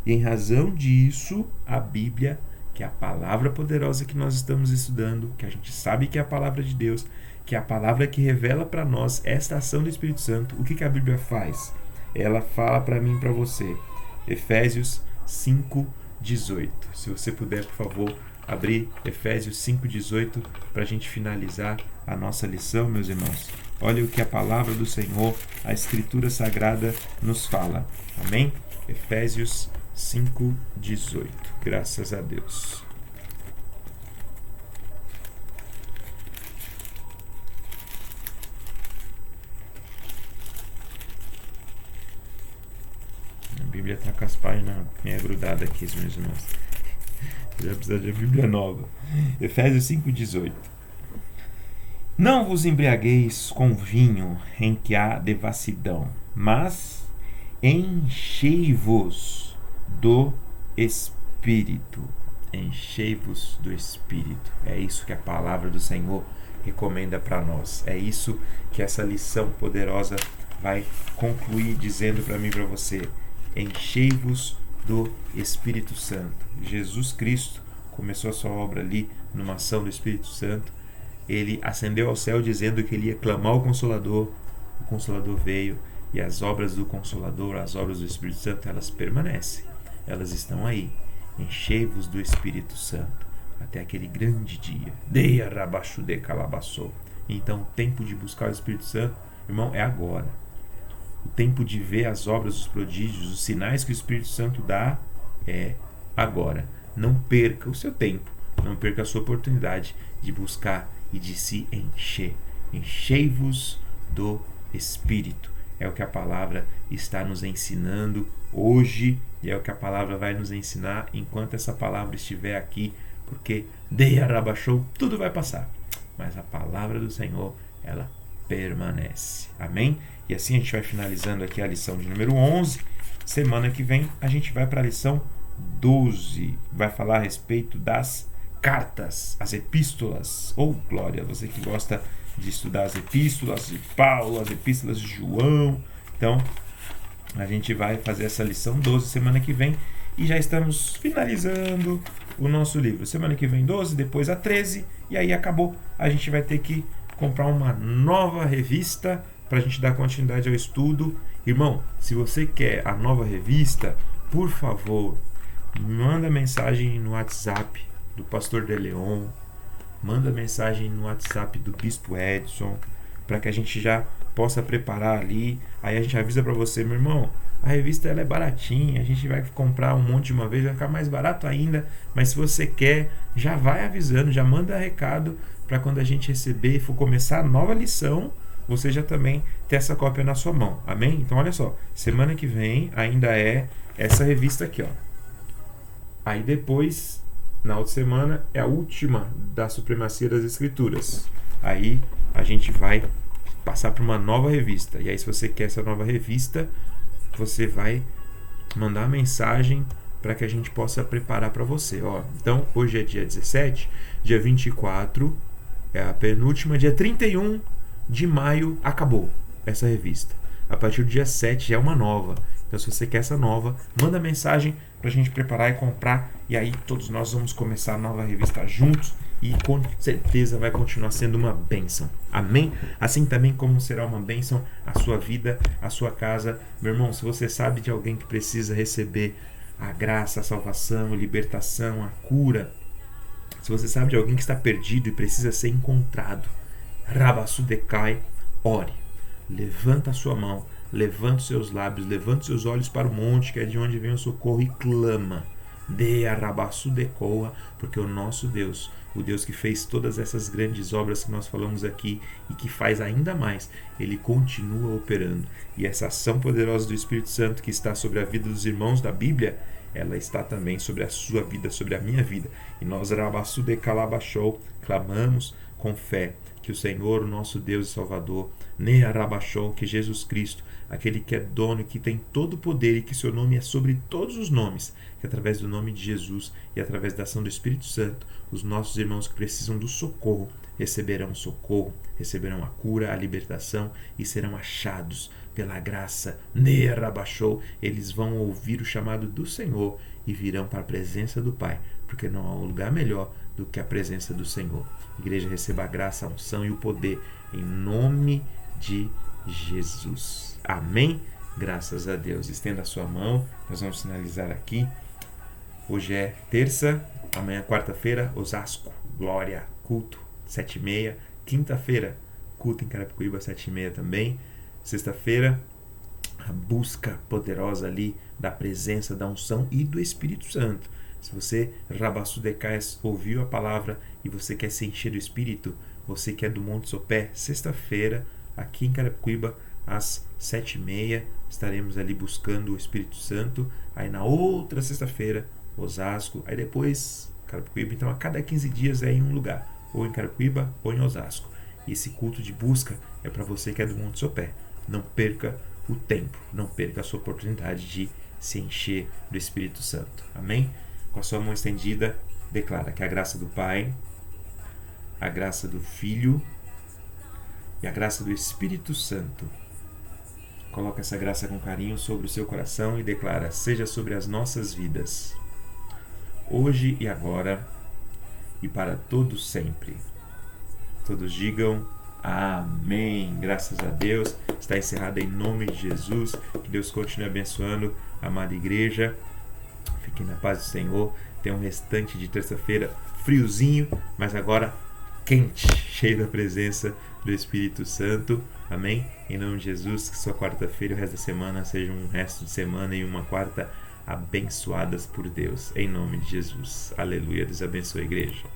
E em razão disso, a Bíblia, que é a palavra poderosa que nós estamos estudando, que a gente sabe que é a palavra de Deus, que é a palavra que revela para nós esta ação do Espírito Santo, o que a Bíblia faz? Ela fala para mim e para você. Efésios 5:18. Se você puder, por favor, abrir Efésios 5:18 para a gente finalizar a nossa lição, meus irmãos. Olha o que a palavra do Senhor, a Escritura Sagrada, nos fala. Amém? Efésios 5:18. Graças a Deus. A Bíblia está com as páginas meio grudadas aqui, meus irmãos. Já precisa de Bíblia nova. Efésios 5:18. Não vos embriagueis com vinho em que há devassidão, mas enchei-vos do Espírito. Enchei-vos do Espírito. É isso que a palavra do Senhor recomenda para nós. É isso que essa lição poderosa vai concluir dizendo para mim e para você. Enchei-vos do Espírito Santo. Jesus Cristo começou a sua obra ali numa ação do Espírito Santo. Ele ascendeu ao céu dizendo que ele ia clamar o Consolador veio, e as obras do Consolador, as obras do Espírito Santo, elas permanecem, elas estão aí. Enchei-vos do Espírito Santo até aquele grande dia. Deia rabaixo de calabaçou. Então o tempo de buscar o Espírito Santo, irmão, é agora. O tempo de ver as obras, os prodígios, os sinais que o Espírito Santo dá é agora. Não perca o seu tempo, não perca a sua oportunidade de buscar e de se encher. Enchei-vos do Espírito. É o que a palavra está nos ensinando hoje e é o que a palavra vai nos ensinar enquanto essa palavra estiver aqui, porque Deia Rabachou, tudo vai passar, mas a palavra do Senhor, ela permanece. Amém? E assim a gente vai finalizando aqui a lição de número 11. Semana que vem a gente vai para a lição 12. Vai falar a respeito das cartas, as epístolas. Glória, você que gosta de estudar as epístolas de Paulo, as epístolas de João. Então, a gente vai fazer essa lição 12 semana que vem. E já estamos finalizando o nosso livro. Semana que vem 12, depois a 13. E aí acabou. A gente vai ter que comprar uma nova revista para a gente dar continuidade ao estudo. Irmão, se você quer a nova revista, por favor, manda mensagem no WhatsApp do Pastor De Leon, manda mensagem no WhatsApp do Bispo Edson, para que a gente já possa preparar ali. Aí a gente avisa para você, meu irmão, a revista ela é baratinha, a gente vai comprar um monte de uma vez, vai ficar mais barato ainda, mas se você quer, já vai avisando, já manda recado, para quando a gente receber e for começar a nova lição, você já também ter essa cópia na sua mão. Amém? Então olha só, semana que vem ainda é essa revista aqui, ó. Aí depois, Na outra semana é a última da Supremacia das Escrituras. Aí a gente vai passar para uma nova revista. E aí, se você quer essa nova revista, você vai mandar uma mensagem para que a gente possa preparar para você. Então, hoje é dia 17, dia 24 é a penúltima, dia 31 de maio acabou essa revista. A partir do dia 7 já é uma nova. Então, se você quer essa nova, manda mensagem para a gente preparar e comprar. E aí todos nós vamos começar a nova revista juntos. E com certeza vai continuar sendo uma bênção. Amém? Assim também como será uma bênção a sua vida, a sua casa. Meu irmão, se você sabe de alguém que precisa receber a graça, a salvação, a libertação, a cura. Se você sabe de alguém que está perdido e precisa ser encontrado, Rabassudekai, ore. Levanta a sua mão, levanta os seus lábios, levanta os seus olhos para o monte, que é de onde vem o socorro, e clama. De Arabassudecoa, porque o nosso Deus, o Deus que fez todas essas grandes obras que nós falamos aqui e que faz ainda mais, ele continua operando. E essa ação poderosa do Espírito Santo que está sobre a vida dos irmãos da Bíblia, ela está também sobre a sua vida, sobre a minha vida. E nós, Rabassudekalabashou, clamamos com fé que o Senhor, o nosso Deus e Salvador, Nearabashou, que Jesus Cristo, aquele que é dono e que tem todo o poder e que seu nome é sobre todos os nomes, que através do nome de Jesus e através da ação do Espírito Santo, os nossos irmãos que precisam do socorro socorro, receberão a cura, a libertação e serão achados pela graça. Nearabashou, eles vão ouvir o chamado do Senhor e virão para a presença do Pai, porque não há um lugar melhor do que a presença do Senhor. Igreja, receba a graça, a unção e o poder em nome de Jesus. Amém? Graças a Deus. Estenda a sua mão. Nós vamos finalizar aqui. Hoje é terça, amanhã quarta-feira, Osasco, glória, culto, 7h30. Quinta-feira, culto em Carapicuíba, 7h30 também. Sexta-feira, a busca poderosa ali da presença, da unção e do Espírito Santo. Se você, Rabassudekai, ouviu a palavra e você quer se encher do Espírito, você que é do Monte Sopé, sexta-feira, aqui em Carapicuíba, às 7h30, estaremos ali buscando o Espírito Santo. Aí na outra sexta-feira, Osasco, aí depois Carapicuíba. Então a cada 15 dias é em um lugar, ou em Carapicuíba ou em Osasco. E esse culto de busca é para você que é do Monte Sopé. Não perca o tempo, não perca a sua oportunidade de se encher do Espírito Santo. Amém? Com a sua mão estendida, declara que a graça do Pai, a graça do Filho e a graça do Espírito Santo. Coloca essa graça com carinho sobre o seu coração e declara: seja sobre as nossas vidas, hoje e agora e para todos sempre. Todos digam amém. Graças a Deus. Está encerrado em nome de Jesus. Que Deus continue abençoando a amada igreja. Fiquem na paz do Senhor. Tenha um restante de terça-feira friozinho, mas agora quente, cheio da presença do Espírito Santo. Amém? Em nome de Jesus, que sua quarta-feira e o resto da semana seja um resto de semana e uma quarta abençoadas por Deus. Em nome de Jesus. Aleluia. Deus abençoe a igreja.